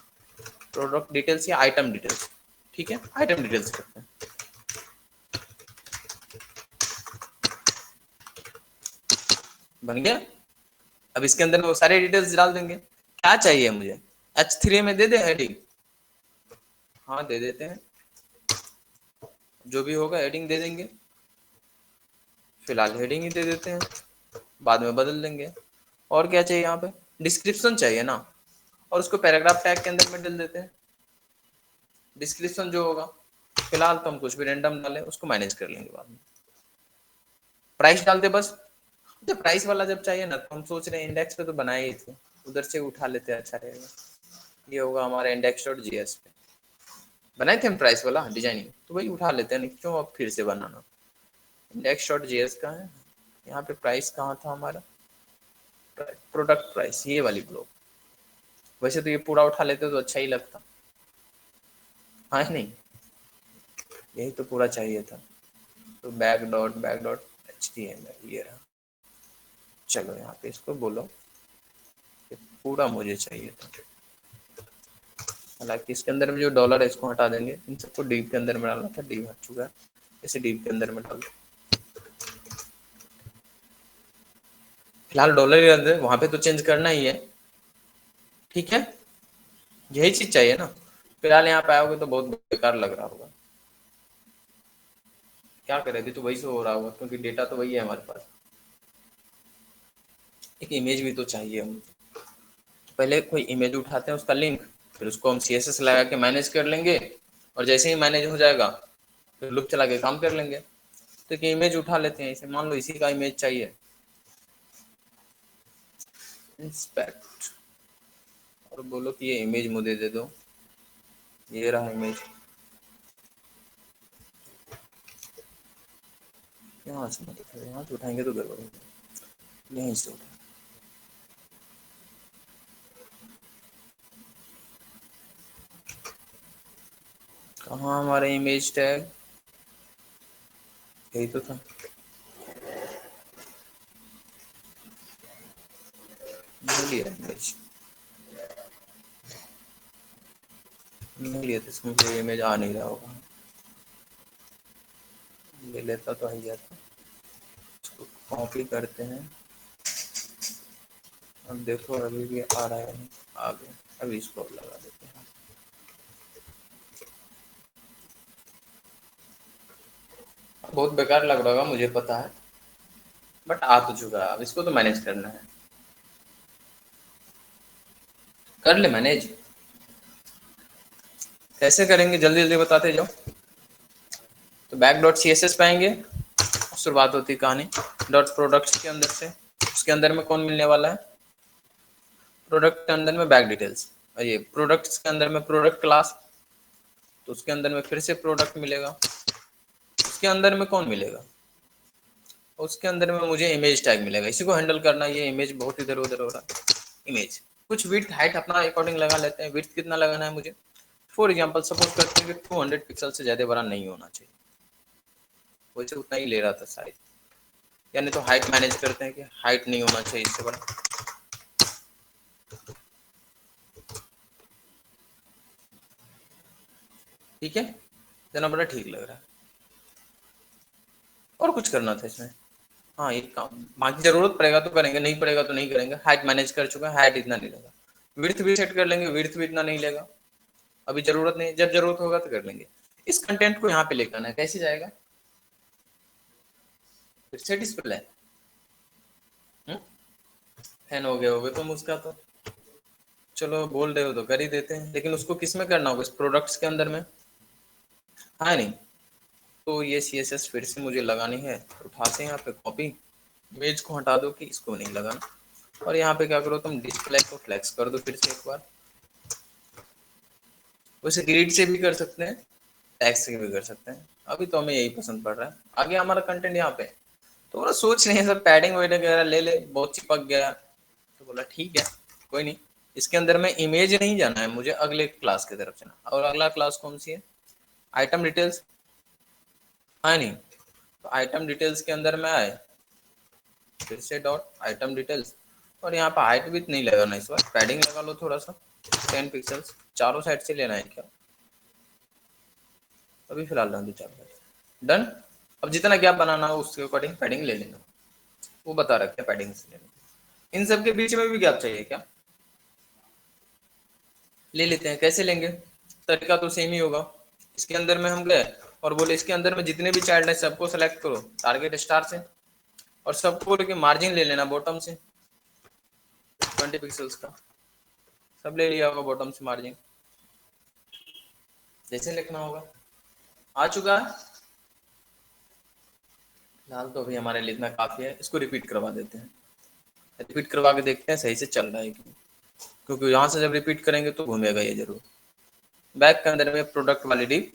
प्रोडक्ट डिटेल्स या आइटम डिटेल्स, ठीक है आइटम डिटेल्स करते हैं, बन गया, अब इसके अंदर वो सारे डिटेल्स डाल देंगे, क्या चाहिए मुझे, H3 में दे दे हेडिंग, हाँ दे देते हैं, जो भी होगा हेडिंग दे देंगे, फिलहाल हेडिंग ही दे देते हैं, बाद में बदल देंगे। और क्या चाहिए यहाँ पे, डिस्क्रिप्शन चाहिए ना, और उसको पैराग्राफ टैग के अंदर में डाल देते हैं डिस्क्रिप्शन जो होगा। फिलहाल तो हम कुछ भी रैंडम डालें, उसको मैनेज कर लेंगे बाद में। प्राइस डालते बस, जब प्राइस वाला जब चाहिए ना, तो हम सोच रहे हैं इंडेक्स पे तो बनाए ही थे, उधर से उठा लेते हैं, अच्छा रहेगा। ये होगा हमारा index.js पे बनाए थे हम प्राइस वाला डिजाइनिंग, तो वही उठा लेते हैं, नहीं क्यों अब फिर से बनाना। index.js का है, यहाँ पे प्राइस कहाँ था हमारा, प्रोडक्ट प्राइस, ये वाली ब्लॉक। वैसे तो ये पूरा उठा लेते तो अच्छा ही लगता, हाँ नहीं, यही तो पूरा चाहिए था। तो back.html ये रहा। चलो यहाँ पे इसको बोलो कि पूरा मुझे चाहिए था, हालांकि इसके अंदर में जो डॉलर है इसको हटा देंगे, इन सबको डिव के अंदर में डालना था, डिव हट चुका है, इसे डिव के अंदर में डाल दो। फिलहाल डॉलर ही रहते, वहां पे तो चेंज करना ही है, ठीक है, यही चीज चाहिए ना। फिलहाल यहाँ पे आओगे तो बहुत बेकार लग रहा होगा, क्या करेगी तो वही से हो रहा होगा, क्योंकि डेटा तो वही है हमारे पास। एक इमेज भी तो चाहिए, हम पहले कोई इमेज उठाते हैं उसका लिंक, फिर उसको हम CSS लगा के मैनेज कर लेंगे, और जैसे ही मैनेज हो जाएगा फिर लूप चला के काम कर लेंगे। तो एक इमेज उठा लेते हैं, इसे मान लो इसी का इमेज चाहिए, इंस्पेक्ट, और बोलो कि ये इमेज मुझे दे दो, ये रहा इमेज, यहाँ से मत उठाओ, यहाँ से उठाएंगे तो गड़बड़ होगी, यहीं से उठाओ। कहाँ हमारा इमेज टैग, यही तो था, नहीं लिया इमेज, नहीं लिया तो इसमें कोई इमेज आ नहीं रहा होगा, ले लेता तो आ जाता। इसको कॉपी करते हैं, अब देखो अभी भी आ रहा है, आ गया, अभी इसको लगा देते हैं। बहुत बेकार लग रहा होगा मुझे पता है, बट आ तो चुका है, अब इसको तो मैनेज करना है, कर ले मैनेज, कैसे करेंगे जल्दी जल्दी बताते जाओ। तो back.css पाएंगे, शुरुआत होती है कहानी, डॉट प्रोडक्ट्स के अंदर से, उसके अंदर में कौन मिलने वाला है, प्रोडक्ट के अंदर में बैक डिटेल्स, और ये प्रोडक्ट्स के अंदर में प्रोडक्ट क्लास, तो उसके अंदर में फिर से प्रोडक्ट मिलेगा, उसके अंदर में कौन मिलेगा, उसके अंदर में मुझे इमेज टैग मिलेगा, इसी को हैंडल करना। ये इमेज बहुत इधर उधर हो रहा है, इमेज कुछ विड्थ हाइट अपना अकॉर्डिंग लगा लेते हैं। विड्थ कितना लगाना है मुझे, फॉर एग्जांपल सपोज करते हैं कि 200 पिक्सल से ज़्यादा बड़ा नहीं होना चाहिए, वैसे उतना ही ले रहा था शायद, यानी तो हाइट मैनेज करते हैं कि हाइट नहीं होना चाहिए इससे बड़ा, ठीक है, जना बड़ा ठीक लग रहा है। और कुछ करना था इसमें, हाँ ये काम बाकी जरूरत पड़ेगा तो करेंगे, नहीं पड़ेगा तो नहीं करेंगे। हाइट मैनेज कर चुका है, हाइट इतना नहीं लेगा, विड्थ भी सेट कर लेंगे, विड्थ भी इतना नहीं लेगा, अभी जरूरत नहीं, जब जरूरत होगा तो कर लेंगे। इस कंटेंट को यहाँ पे लेकर आना है, कैसे जाएगा, फिर से डिस्प्ले फैन हो गए तुम उसका तो, चलो बोल रहे हो तो कर ही देते हैं, लेकिन उसको किस में करना होगा, इस प्रोडक्ट्स के अंदर में, हाँ नहीं, तो ये CSS फिर से मुझे लगानी है, उठाते हैं यहाँ पे कॉपी, इमेज को हटा दो कि इसको नहीं लगाना, और यहाँ पे क्या करो तुम, डिस्प्ले को फ्लेक्स कर दो फिर से एक बार, वैसे ग्रिड से भी कर सकते हैं, टैक्स से भी कर सकते हैं, अभी तो हमें यही पसंद पड़ रहा है। आगे हमारा कंटेंट यहाँ पे, तो बोला सोच नहीं है सब पैडिंग वगैरह ले ले, बहुत चिपक गया, तो बोला ठीक है कोई नहीं, इसके अंदर में इमेज नहीं जाना है मुझे, अगले क्लास की तरफ जाना, और अगला क्लास कौन सी है, आइटम डिटेल्स, हाँ नहीं, तो आइटम डिटेल्स के अंदर में आए, फिर से डॉट आइटम डिटेल्स, और यहाँ पर हाइट विड्थ नहीं लगाना, इस बार पैडिंग लगा लो थोड़ा सा, 10 पिक्सल्स, चारों साइड से लेना है क्या, अभी फिलहाल रहने दो चारों साइड, डन। अब जितना गैप बनाना हो उसके अकॉर्डिंग पैडिंग ले लेना, वो बता रखे पैडिंग से लेना। इन सब के बीच में भी गैप चाहिए क्या, ले लेते हैं। कैसे लेंगे, तरीका तो सेम ही होगा। इसके अंदर में हम गए और बोले इसके अंदर में जितने भी चाइल्ड है सबको सेलेक्ट करो टारगेट स्टार से, और सबको बोले कि मार्जिन ले लेना बॉटम से 20 पिक्सल्स का। सब ले लिया होगा बॉटम से मार्जिन, जैसे लिखना होगा। आ चुका है फिलहाल तो अभी हमारे लिए इतना काफी है। इसको रिपीट करवा देते हैं, रिपीट करवा के देखते हैं सही से चल रहा है कि, क्योंकि यहाँ से जब रिपीट करेंगे तो घूमेगा ये जरूर। बैक के अंदर में प्रोडक्ट वाली डिप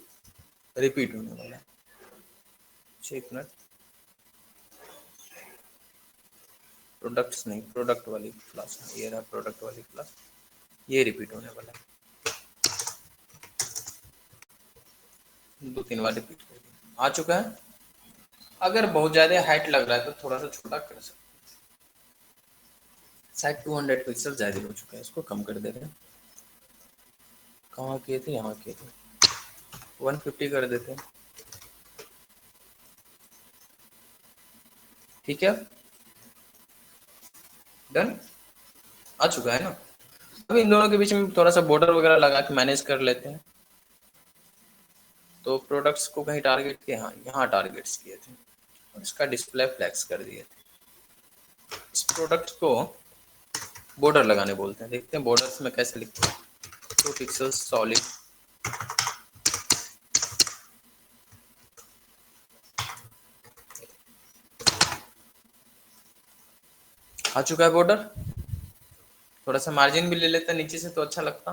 रिपीट होने वाला है। 1 मिनट, प्रोडक्ट्स नहीं, प्रोडक्ट वाली क्लास, ये रहा प्रोडक्ट वाली क्लास, ये रिपीट होने वाला है। 2-3 बार रिपीट कर दिया। आ चुका है। अगर बहुत ज्यादा हाइट लग रहा है तो थोड़ा सा छोटा कर सकते हैं। शायद 200 पिक्सल ज्यादा हो चुका है, इसको कम कर दे रहे हैं। कहाँ किए थे, यहाँ किए थे, 150 कर देते हैं। ठीक है, डन। आ चुका है ना। अब इन दोनों के बीच में थोड़ा सा बॉर्डर वगैरह लगा के मैनेज कर लेते हैं। तो प्रोडक्ट्स को कहीं टारगेट किए, हाँ यहाँ टारगेट्स किए थे और इसका डिस्प्ले फ्लैक्स कर दिए थे। इस प्रोडक्ट को बॉर्डर लगाने बोलते हैं, देखते हैं बॉर्डर्स में कैसे लिखते हैं। 2 पिक्सल्स सॉलिड, आ चुका है बॉर्डर। थोड़ा सा मार्जिन भी ले लेते हैं नीचे से तो अच्छा लगता,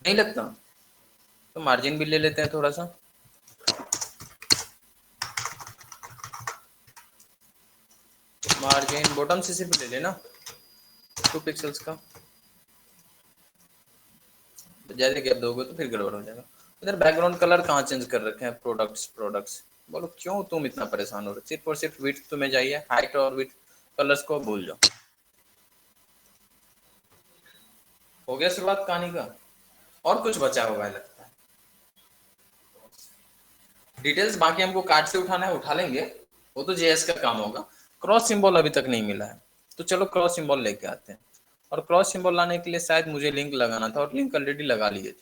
नहीं लगता? तो मार्जिन भी ले लेते हैं थोड़ा सा। मार्जिन बॉटम से सिर्फ ले लेना 2 पिक्सल्स का, ज्यादा गैप दोगे तो फिर गड़बड़ हो जाएगा। इधर बैकग्राउंड कलर कहाँ चेंज कर रखे हैं, प्रोडक्ट्स बोलो क्यों तुम इतना परेशान हो रहे हो? सिर्फ और सिर्फ विड्थ तुम्हें चाहिए, हाइट और विड्थ कलर्स को भूल जाओ। हो गया शुरुआत कहानी का, और कुछ बचा होगा लगता है। डिटेल्स बाकी हमको कार्ड से उठाना है, उठा लेंगे, वो तो जेएस का काम होगा। क्रॉस सिंबल अभी तक नहीं मिला है, तो चलो क्रॉस सिंबल लेके आते हैं। और क्रॉस सिंबल लाने के लिए शायद मुझे लिंक लगाना था, और लिंक ऑलरेडी लगा लिए थे।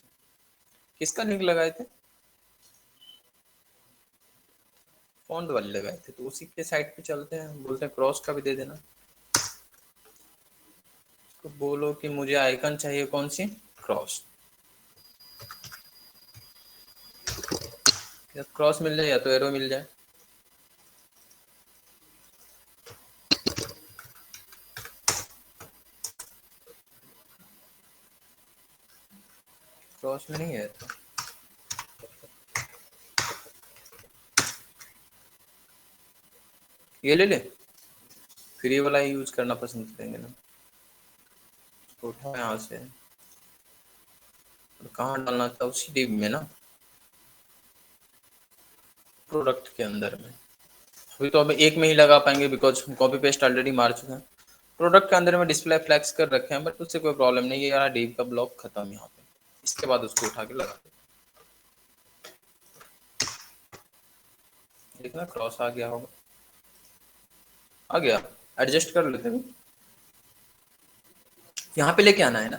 किसका लिंक लगाए थे? फॉन्ट वाले लगाए थे, तो उसी के साइट पे चलते हैं। बोलते हैं क्रॉस का भी दे देना, तो बोलो कि मुझे आइकन चाहिए कौन सी, क्रॉस। या क्रॉस मिल जाए या तो एरो मिल जाए। क्रॉस में नहीं है तो ये ले ले, फ्री वाला ही यूज करना पसंद करेंगे ना। तो उठा यहाँ से, और कहाँ डालना था, उसी डिब में ना, प्रोडक्ट के अंदर में। अभी तो अभी एक में ही लगा पाएंगे बिकॉज कॉपी पेस्ट ऑलरेडी मार चुके हैं। प्रोडक्ट के अंदर में डिस्प्ले फ्लैक्स कर रखे हैं, बट उससे कोई प्रॉब्लम नहीं है। यार डिव का ब्लॉक खत्म यहाँ पे, इसके बाद उसको उठा के लगा दे। देखना क्रॉस आ गया होगा, आ गया। एडजस्ट कर लेते हैं, यहाँ पे लेके आना है ना।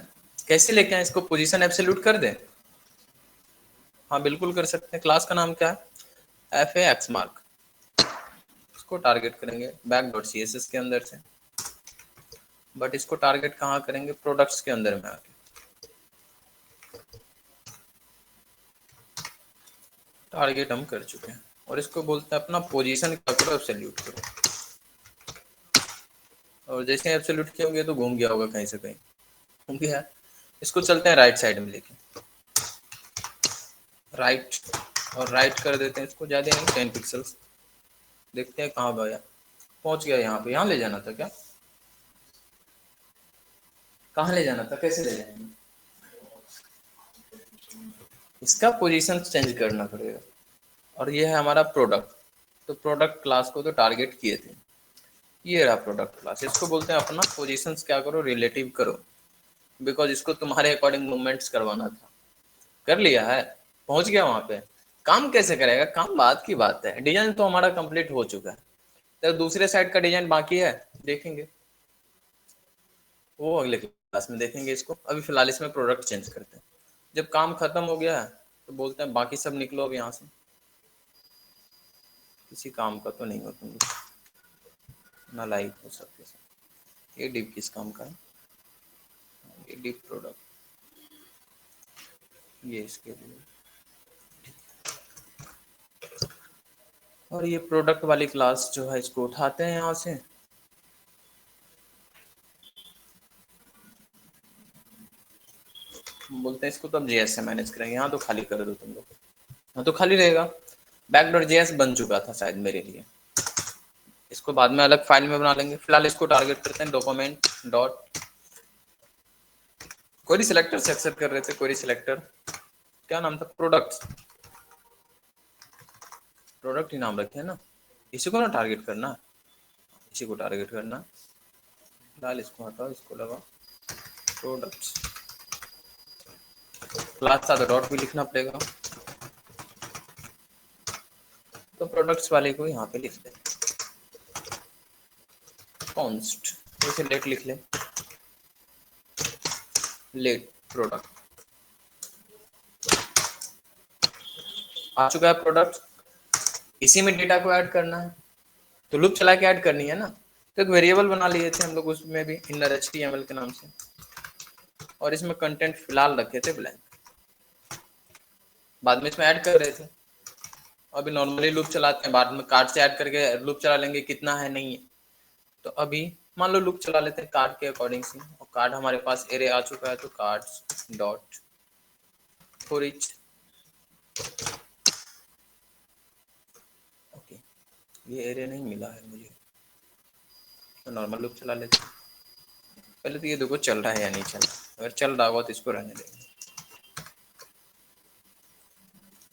कैसे लेके आए इसको, पोजीशन एब्सोल्यूट कर दे? हाँ बिल्कुल कर सकते हैं। क्लास का नाम क्या है, FAX मार्क। इसको टारगेट करेंगे बैक डॉट CSS के अंदर से, बट इसको टारगेट कहाँ करेंगे, प्रोडक्ट्स के अंदर में आके। टारगेट हम कर चुके हैं, और इसको बोलते हैं अपना पोजीशन क्या करो, एब्सोल्यूट करो। और जैसे एब्सोल्यूट किया होगा तो घूम गया होगा कहीं से कहीं, घूम गया। इसको चलते हैं राइट साइड में लेके, राइट, और राइट कर देते हैं इसको, ज्यादा नहीं 10 पिक्सल्स। देखते हैं कहाँ गया, पहुंच गया यहाँ पे। यहाँ ले जाना था क्या, कहाँ ले जाना था, कैसे ले जाएंगे? इसका पोजीशन चेंज करना पड़ेगा। और ये है हमारा प्रोडक्ट, तो प्रोडक्ट क्लास को तो टारगेट किए थे, ये रहा प्रोडक्ट क्लास। इसको बोलते हैं अपना पोजीशंस क्या करो, रिलेटिव करो, बिकॉज इसको तुम्हारे अकॉर्डिंग मूवमेंट्स करवाना था। कर लिया है, पहुंच गया वहां पे। काम कैसे करेगा, काम बात की बात है। डिजाइन तो हमारा कंप्लीट हो चुका है, तो दूसरे साइड का डिजाइन बाकी है, देखेंगे वो अगले क्लास में देखेंगे इसको। अभी फिलहाल इसमें प्रोडक्ट चेंज करते हैं। जब काम खत्म हो गया है तो बोलते हैं बाकी सब निकलो अब यहाँ से, किसी काम का तो नहीं हो तुम लोग, नालायक हो सबके सब। ये डिप किस काम का है? ये डिप प्रोडक्ट, ये इसके लिए। और ये प्रोडक्ट वाली क्लास जो है इसको उठाते हैं यहाँ से, बोलते हैं इसको तो अब जेएस से मैनेज करेंगे। यहाँ तो खाली कर दो तुम लोग, यहाँ तो खाली रहेगा। back.js बन चुका था शायद मेरे लिए, इसको बाद में अलग फाइल में बना लेंगे। फिलहाल इसको टारगेट करते हैं डॉक्यूमेंट डॉट क्वेरी सिलेक्टर से एक्सेप्ट कर रहे थे। क्वेरी सिलेक्टर क्या नाम था? प्रोडक्ट, प्रोडक्ट ही नाम रखे ना, इसी को ना टारगेट करना, इसी को टारगेट करना। फिलहाल इसको हटाओ, इसको लगाओ प्रोडक्ट्स। क्लास था तो डॉट भी लिखना पड़ेगा, तो प्रोडक्ट्स वाले को यहाँ पे लिख दे कॉन्स्ट, जैसे लेट लिख ले, लेट प्रोडक्ट आ चुका है प्रोडक्ट। इसी में डेटा को ऐड करना है, तो लूप चला के ऐड करनी है ना। तो एक वेरिएबल बना लिए थे हम लोग उसमें भी, इनर एचटीएमएल के नाम से, और इसमें कंटेंट फिलहाल रखे थे ब्लैंक, बाद में इसमें ऐड कर रहे थे। अभी नॉर्मली लूप चलाते हैं, बाद में कार्ड से ऐड करके लूप चला लेंगे कितना है नहीं है। तो अभी मान लो लूप चला लेते हैं कार्ड के अकॉर्डिंग से, और कार्ड हमारे पास एरे आ चुका है, तो cards dot for each. Okay, ये एरे नहीं मिला है मुझे, तो नॉर्मल लूप चला लेते हैं। पहले तो ये देखो चल रहा है या नहीं चल रहा, अगर चल रहा होगा तो इसको रहने देंगे।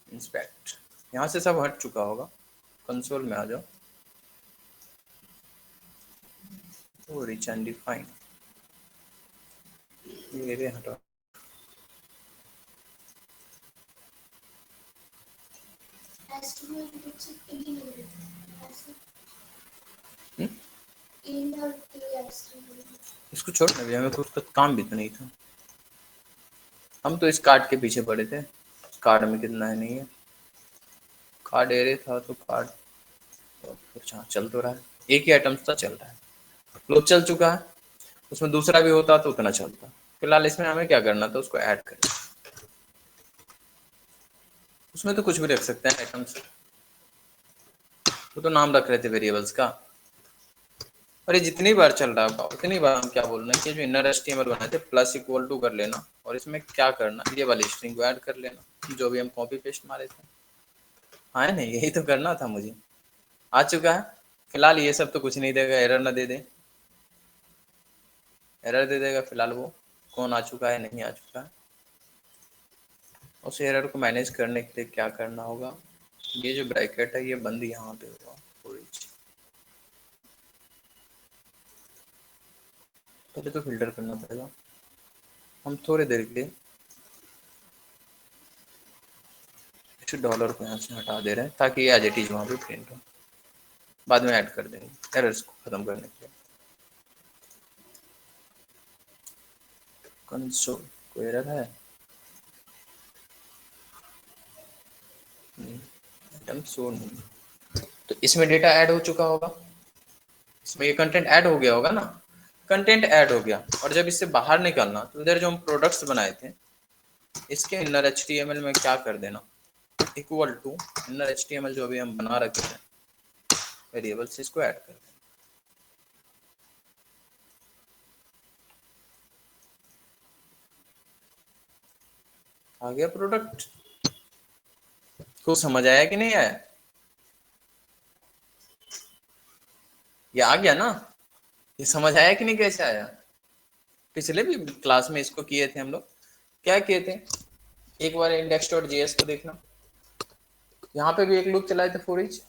इंस्पेक्ट, यहाँ से सब हट चुका होगा, कंसोल में आ जाओ, वो रिच एंड डिफाइन, ये एरे हटाओ। एस्टिमेट कुछ नहीं हो रहा ऐसे हम्म? इन और टू एस्टिमेट इसको छोड़ना भी, हमें कुछ काम भी तो नहीं था। हम तो इस कार्ड के पीछे पड़े थे, कार्ड में कितना है नहीं है, कार्ड एरे था तो कार्ड कुछ हाँ चल तो रहा है, एक ही आइटम था चल रहा है, लोड चल चुका है। उसमें दूसरा भी होता तो उतना चलता। फिलहाल इसमें हमें क्या करना था, उसको ऐड करें। उसमें तो कुछ भी रख सकते हैं आइटम्स, वो तो नाम रख रहे थे वेरिएबल्स का। और ये जितनी बार चल रहा होगा उतनी बार हम क्या बोलना है कि जो इनर एचटीएमएल बनाए थे प्लस इक्वल टू कर लेना, और इसमें क्या करना, ये वाली स्ट्रिंग को ऐड कर लेना जो भी हम कॉपी पेस्ट मारे थे। हाँ नहीं, यही तो करना था मुझे। आ चुका है। फिलहाल ये सब तो कुछ नहीं देगा, एरर ना दे दे, एरर दे देगा। फिलहाल वो कौन आ चुका है नहीं आ चुका है, उस एरर को मैनेज करने के लिए क्या करना होगा, ये जो ब्रैकेट है ये बंद यहाँ पे होगा। पहले तो फिल्टर करना पड़ेगा। हम थोड़ी देर के लिए इस डॉलर को यहाँ से हटा दे रहे हैं ताकि एज इट इज वहाँ पे प्रिंट हो, बाद में ऐड कर देंगे एरर्स को खत्म करने के लिए। कंसोल कोई एरर है नहीं, आइटम शो नहीं। तो इसमें डेटा ऐड हो चुका होगा, इसमें ये कंटेंट ऐड हो गया होगा ना, कंटेंट ऐड हो गया। और जब इससे बाहर निकलना तो इधर जो हम प्रोडक्ट्स बनाए थे इसके इनर एचटीएमएल में क्या कर देना, इक्वल टू इनर एचटीएमएल जो अभी हम बना रखे हैं वेरिएबल्स, इसको ऐड कर देना। आ गया प्रोडक्ट को, समझ आया कि नहीं आया? ये आ गया ना, ये समझ आया कि नहीं कैसे आया? पिछले भी क्लास में इसको किए थे हम लोग। क्या किए थे, एक बार index.js को देखना, यहाँ पे भी एक लूप चलाए थे फॉर ईच,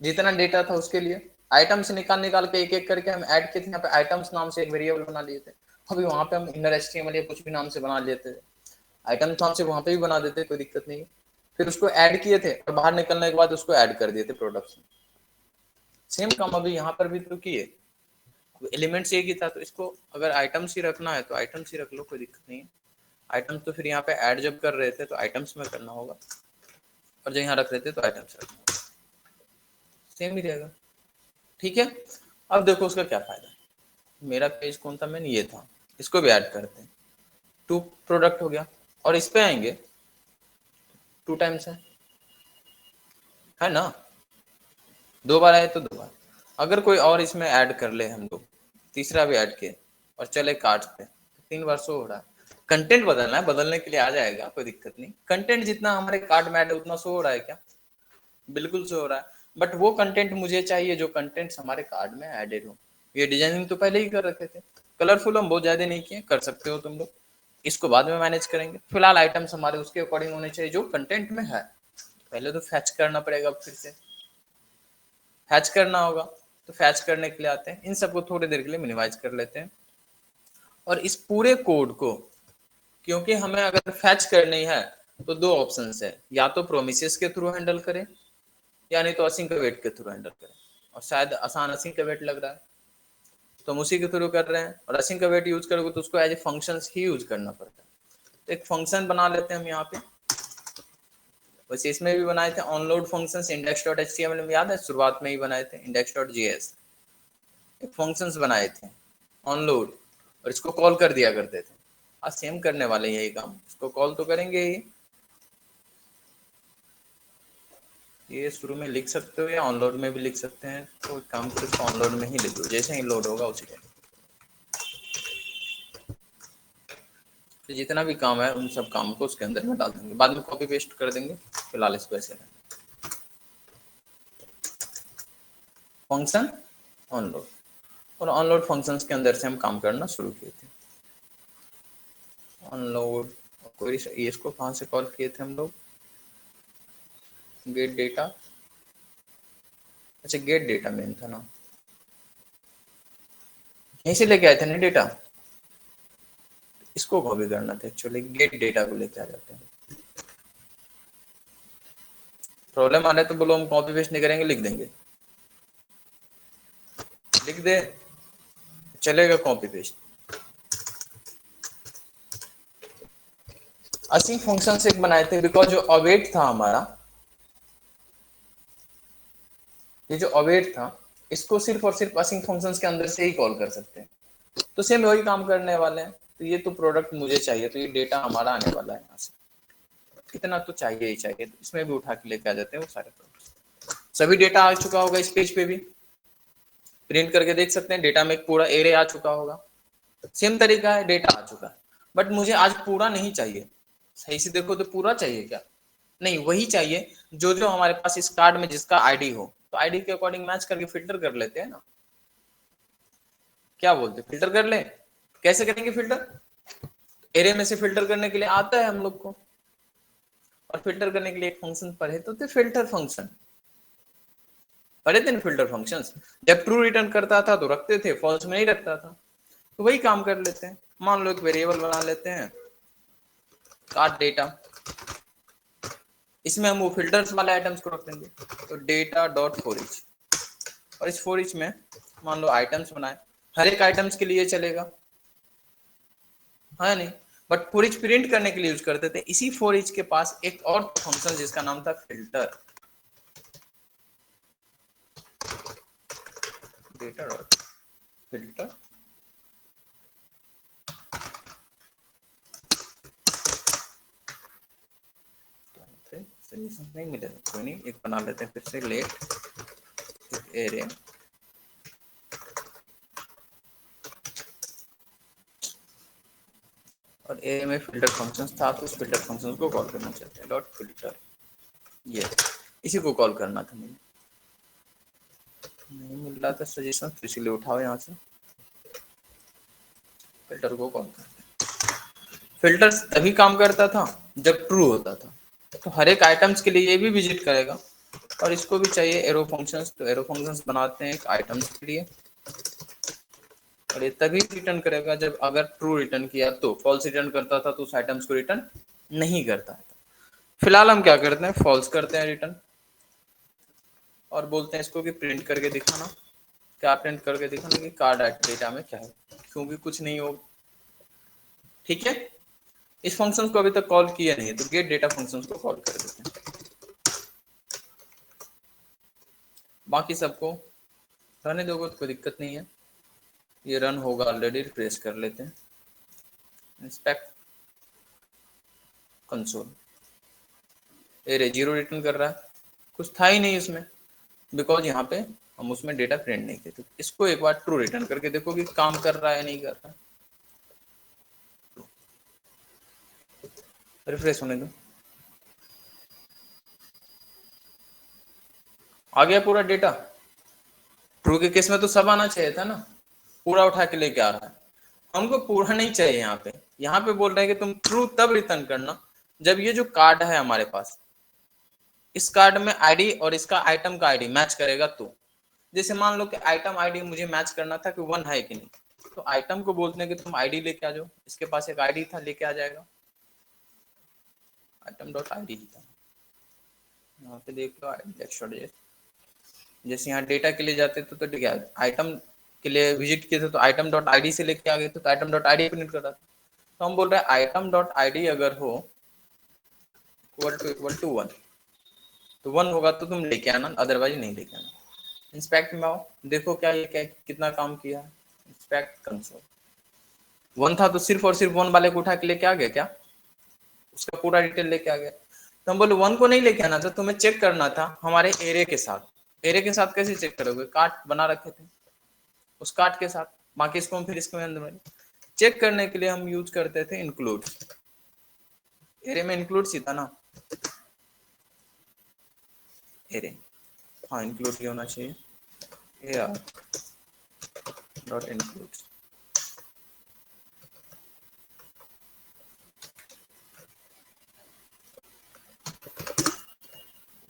जितना डेटा था उसके लिए आइटम्स निकाल के एक एक करके हम ऐड किए थे। यहाँ पे आइटम्स नाम से एक वेरिएबल बना लिए थे। अभी वहां पे हम इनर एचटीएमएल या कुछ भी नाम से बना लेते थे, आइटम्स नाम से वहां पे भी बना देते, कोई दिक्कत नहीं। फिर उसको ऐड किए थे और बाहर निकलने के बाद उसको ऐड कर दिए थे प्रोडक्ट्स में। सेम काम अभी यहाँ पर भी तो किए, एलिमेंट्स एक ही था, तो इसको अगर आइटम्स ही रखना है तो आइटम्स ही रख लो, कोई दिक्कत नहीं है। आइटम्स तो फिर यहाँ पे ऐड जब कर रहे थे तो आइटम्स में करना होगा, और जो यहाँ रख रहे थे तो आइटम्स रखना होगा, सेम ही रहेगा। ठीक है, अब देखो उसका क्या फायदा है। मेरा पेज कौन था, मैंने ये था, इसको भी ऐड करते हैं, 2 प्रोडक्ट हो गया। और इस पे आएंगे 2 टाइम्स है ना, 2 बार आए तो 2 बार। अगर कोई और इसमें ऐड कर ले हम लोग, तीसरा भी ऐड किए और चले कार्ड पे, 3 बार शो हो रहा है। कंटेंट बदलना है, बदलने के लिए आ जाएगा, कोई दिक्कत नहीं। कंटेंट जितना हमारे कार्ड में ऐड है उतना शो हो रहा है क्या, बिल्कुल शो हो रहा है। बट वो कंटेंट मुझे चाहिए जो कंटेंट्स हमारे कार्ड में एडेड हो। ये डिजाइनिंग तो पहले ही कर रखे थे, कलरफुल हम बहुत ज्यादा नहीं किए, कर सकते हो तुम लोग, इसको बाद में मैनेज करेंगे। फिलहाल आइटम्स हमारे उसके अकॉर्डिंग होने चाहिए जो कंटेंट में है। पहले तो फैच करना पड़ेगा, फिर से फैच करना होगा, तो फैच करने के लिए आते हैं। इन सबको थोड़ी देर के लिए मिनिमाइज कर लेते हैं। और इस पूरे कोड को, क्योंकि हमें अगर फैच करनी है तो 2 ऑप्शन है, या तो प्रोमिसेस के थ्रू हैंडल करें या नहीं तो असिंक अवेट के थ्रू हैंडल करें। और शायद आसान असिंक अवेट लग रहा है तो हम उसी के थ्रू कर रहे हैं। और असिंक अवेट यूज करोगे तो उसको एज ए फंक्शन ही यूज करना पड़ता है। तो एक फंक्शन बना लेते हैं हम यहाँ पे, वैसे इसमें भी बनाए थे ऑनलोड फंक्शंस index.html में, याद है शुरुआत में ही बनाए थे index.js, एक फंक्शंस बनाए थे ऑनलोड, और इसको कॉल कर दिया करते थे। आज सेम करने वाले यही काम, इसको कॉल तो करेंगे ही। ये शुरू में लिख सकते हो या ऑनलोड में भी लिख सकते हैं, तो काम को इसको ऑनलोड में ही लिख दो, जैसे ही लोड होगा उसी टाइम। तो जितना भी काम है उन सब काम को उसके अंदर में डाल देंगे, बाद में कॉपी पेस्ट कर देंगे। फिलहाल इसको ऐसे फंक्शन ऑनलोड, और ऑनलोड फंक्शंस के अंदर से हम काम करना शुरू किए थे। ऑनलोड कोई इसको कहाँ से कॉल किए थे हम लोग, गेट डेटा, अच्छा गेट डेटा मेन था ना, यहीं से लेके आए थे ना डेटा, इसको कॉपी करना था एक्चुअली, गेट डेटा को लेके आ जाते हैं। प्रॉब्लम आ रहा है तो बोलो, हम कॉपी पेस्ट नहीं करेंगे, लिख देंगे, लिख दे चलेगा कॉपी पेस्ट। असिंक फंक्शन से एक बनाए थे, बिकॉज जो अवेट था हमारा, ये जो अवेट था इसको सिर्फ और सिर्फ असिंक फंक्शंस के अंदर से ही कॉल कर सकते हैं। तो सेम वही काम करने वाले हैं। तो ये तो प्रोडक्ट मुझे चाहिए, तो ये डेटा हमारा आने वाला है यहाँ से, इतना तो चाहिए ही चाहिए। तो इसमें भी उठा के लेके आ जाते हैं वो सारे प्रोडक्ट। सभी डेटा आ चुका होगा इस पेज पे भी, प्रिंट करके देख सकते हैं, डेटा में एक पूरा एरे आ चुका होगा। सेम तरीका है, डेटा आ चुका है, बट मुझे आज पूरा नहीं चाहिए। सही से देखो तो पूरा चाहिए क्या, नहीं, वही चाहिए जो जो हमारे पास इस कार्ड में जिसका आईडी हो। तो आईडी के अकॉर्डिंग मैच करके फिल्टर कर लेते हैं ना, क्या बोलते, फिल्टर कर ले। कैसे करेंगे फिल्टर, एरे में से फिल्टर करने के लिए आता है हम लोग को, और फिल्टर करने के लिए एक फंक्शन पढ़े तो थे, फिल्टर फंक्शन पढ़े थे ना। फिल्टर फंक्शंस जब ट्रू रिटर्न करता था तो रखते थे, फॉल्स में नहीं रखता था, तो वही काम कर लेते हैं। मान लो एक वेरिएबल बना लेते हैं कार्ड डेटा, इसमें हम वो फिल्टर्स वाले आइटम्स को रख देंगे, तो डेटा डॉट फॉर ईच, और इस फॉर ईच में मान लो आइटम्स बनाए, हर एक आइटम्स के लिए चलेगा, है नहीं, बट फॉर ईच प्रिंट करने के लिए यूज करते थे। इसी फॉर ईच के पास एक और फंक्शन जिसका नाम था फिल्टर, डेटा डॉट फिल्टर, नहीं मिलेगा, कोई नहीं, एक बना लेते हैं फिर से, लेट एरे, और एरे में फिल्टर फंक्शंस था, तो उस फिल्टर फंक्शंस को कॉल करना चाहते हैं, डॉट फिल्टर, ये इसी को कॉल करना था। मुझे नहीं मिल रहा था सजेशन, तो इसीलिए उठाओ यहाँ से, फिल्टर को कॉल करते हैं। फिल्टर तभी काम करता था जब ट्रू होता था, तो हर एक आइटम्स के लिए ये भी विजिट करेगा, और इसको भी चाहिए एरो फंक्शंस, तो एरो फंक्शंस बनाते हैं एक आइटम्स के लिए, और ये तभी रिटर्न करेगा जब अगर ट्रू रिटर्न किया, तो फॉल्स रिटर्न करता था तो उस आइटम्स को रिटर्न नहीं करता था। फिलहाल हम क्या करते हैं, फॉल्स करते हैं रिटर्न, और बोलते हैं इसको कि प्रिंट करके दिखाना, क्या प्रिंट करके दिखाना कि कार्ड डेटा में क्या है, क्योंकि कुछ नहीं हो। ठीक है, इस फंक्शन को अभी तक कॉल किया नहीं, तो गेट डेटा फंक्शन को कॉल कर देते हैं। बाकी सबको रहने दोगे तो कोई दिक्कत नहीं है, ये रन होगा ऑलरेडी। रिफ्रेश कर लेते हैं, इंस्पेक्ट कंसोल, एरे 0 रिटर्न कर रहा है, कुछ था ही नहीं इसमें, बिकॉज यहाँ पे हम उसमें डेटा प्रिंट नहीं किए थे। इसको एक बार ट्रू रिटर्न करके देखो कि काम कर रहा है नहीं कर रहा है। रिफ्रेश होने दो, आ गया पूरा डेटा। ट्रू के केस में तो सब आना चाहिए था ना, पूरा उठा के लेके आ रहा है। हमको पूरा नहीं चाहिए यहाँ पे बोल रहे हैं कि तुम ट्रू तब रिटर्न करना जब ये जो कार्ड है हमारे पास, इस कार्ड में आईडी और इसका आइटम का आईडी मैच करेगा। तो जैसे मान लो कि आइटम आईडी मुझे मैच करना था कि 1 है कि नहीं, तो आइटम को बोलते हैं कि तुम आईडी लेके आ जाओ, इसके पास एक आईडी था, लेके आ जाएगा, आइटम डॉट आईडी था। यहाँ पे देख लो आईडी, जैसे यहाँ डेटा के लिए जाते थे तो क्या आइटम के लिए विजिट किए थे तो आइटम डॉट आईडी से लेके आ गए थे, तो आइटम डॉट आईडी प्रिंट कर रहा था। तो हम बोल रहे हैं आइटम डॉट आईडी अगर हो इक्वल टू 1, तो 1 होगा तो तुम लेके आना, अदरवाइज नहीं लेके आना। इंस्पेक्ट में आओ, देखो क्या ये क्या कितना काम किया है। इंस्पेक्ट कंसोल 1 था तो सिर्फ और सिर्फ 1 वाले को उठा के लेके आ गया क्या, उसका पूरा डिटेल लेके आ गया। तो हम बोले 1 को नहीं लेके आना था, तुम्हें चेक करना था हमारे एरे के साथ। एरे के साथ कैसे चेक करोगे, कार्ट बना रखे थे उस कार्ट के साथ, बाकी इसको हम फिर इसके अंदर चेक करने के लिए हम यूज करते थे इंक्लूड। एरे में इंक्लूड सी था ना, एरे, हाँ इंक्लूड ही होना चाहिए, AR डॉट इंक्लूड।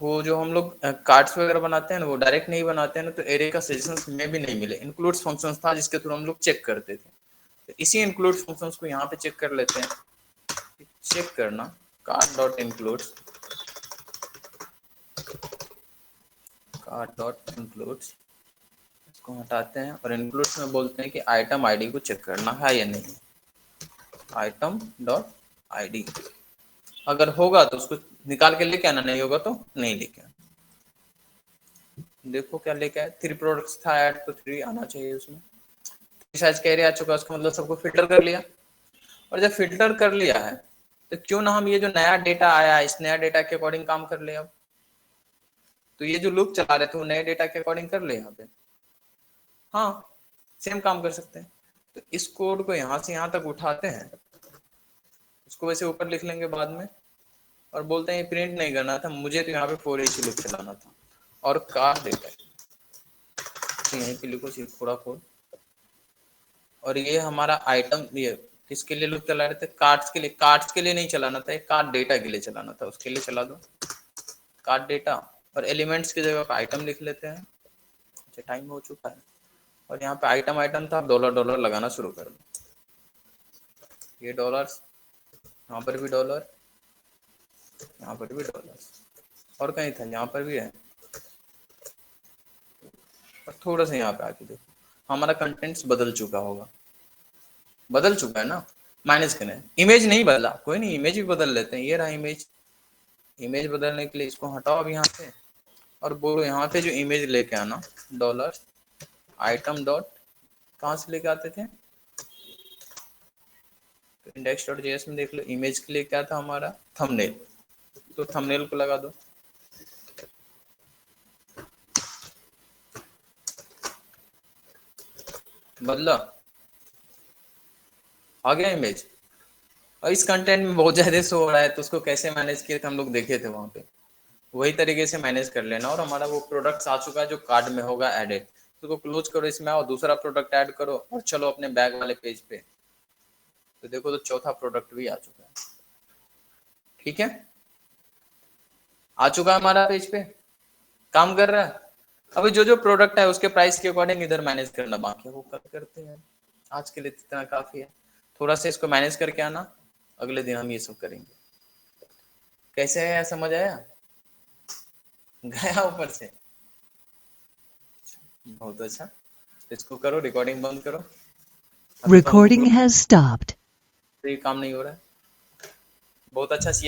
वो जो हम लोग कार्ड्स वगैरह बनाते हैं ना, वो डायरेक्ट नहीं बनाते हैं ना, तो एरे का सजेशंस में भी नहीं मिले। इंक्लूड्स फंक्शंस था जिसके थ्रू हम लोग चेक करते थे, तो इसी इंक्लूड फंक्शंस को यहाँ पे चेक कर लेते हैं। चेक करना card dot includes, card dot includes, इसको हटाते हैं और इंक्लूड्स में बोलते हैं कि आइटम आईडी को चेक करना है या नहीं, आइटम डॉट आईडी। अगर होगा तो उसको निकाल के लेके आना, नहीं होगा तो नहीं लेके आना। देखो क्या लेके आए, 3 प्रोडक्ट्स था ऐड, तो 3 आना चाहिए उसमें। साइज कैरी आ चुका है, उसका मतलब सबको फिल्टर कर लिया। और जब फिल्टर कर लिया है तो क्यों ना हम ये जो नया डेटा आया है, इस नया डेटा के अकॉर्डिंग काम कर ले। अब तो ये जो लूप चला रहे थे वो नए डेटा के अकॉर्डिंग कर ले यहाँ पे, हाँ सेम काम कर सकते हैं। तो इस कोड को यहाँ से यहाँ तक उठाते हैं, उसको वैसे ऊपर लिख लेंगे बाद में, और बोलते हैं प्रिंट नहीं करना था मुझे, तो यहाँ पे फॉर ईच लूप चलाना था और कार डेटा, तो यहीं पे लिखो सिर्फ थोड़ा कोड। और ये हमारा आइटम, ये किसके लिए लूप चला रहे थे, कार्ड्स के लिए। कार्ड्स के लिए नहीं चलाना था, कार्ड डेटा के लिए चलाना था, उसके लिए चला दो कार्ड डेटा। और एलिमेंट्स की जगह पे आइटम लिख लेते हैं। अच्छा टाइम हो चुका है, और यहाँ पे आइटम आइटम था, डॉलर डॉलर लगाना शुरू कर दो। ये डॉलर्स, यहाँ पर भी डॉलर, यहाँ पर भी डॉलर, और कहीं था यहाँ पर भी है, और थोड़ा सा यहाँ पे आके देखो हमारा कंटेंट्स बदल चुका होगा, बदल चुका है ना। माइनस करें, इमेज नहीं बदला, कोई नहीं इमेज भी बदल लेते हैं। ये रहा इमेज, इमेज बदलने के लिए इसको हटाओ अब यहाँ से, और बोलो यहाँ पे जो इमेज लेके आना डॉलर आइटम डॉट, कहाँ से लेके आते थे, इंडेक्स डॉट जेएस में देख लो, इमेज के लिए क्या था हमारा थंबनेल, तो थंबनेल को लगा दो। बदला, आ गया इमेज। और इस कंटेंट में बहुत ज्यादा शो हो रहा है, तो उसको कैसे मैनेज किए थे हम लोग देखे थे वहां पे, वही तरीके से मैनेज कर लेना। और हमारा वो प्रोडक्ट्स आ चुका है जो कार्ड में होगा एडेड, तो उसको क्लोज करो, इसमें आओ दूसरा प्रोडक्ट ऐड करो और चलो अपने बैग वाले पेज पे। तो देखो तो चौथा प्रोडक्ट भी आ चुका है, ठीक है, आ चुका है हमारा पेज पे, काम कर रहा है। अभी जो जो प्रोडक्ट है उसके प्राइस के अकॉर्डिंग इधर मैनेज करना बाकी है, वो कल करते हैं। आज के लिए इतना काफी है, थोड़ा सा इसको मैनेज करके आना, अगले दिन हम ये सब करेंगे। कैसे है, समझ आया, गया ऊपर से, बहुत अच्छा। इसको करो, रिकॉर्डिंग बंद करो। अभी तो हमको Recording has stopped. ये काम नहीं हो रहा है। बहुत अच्छा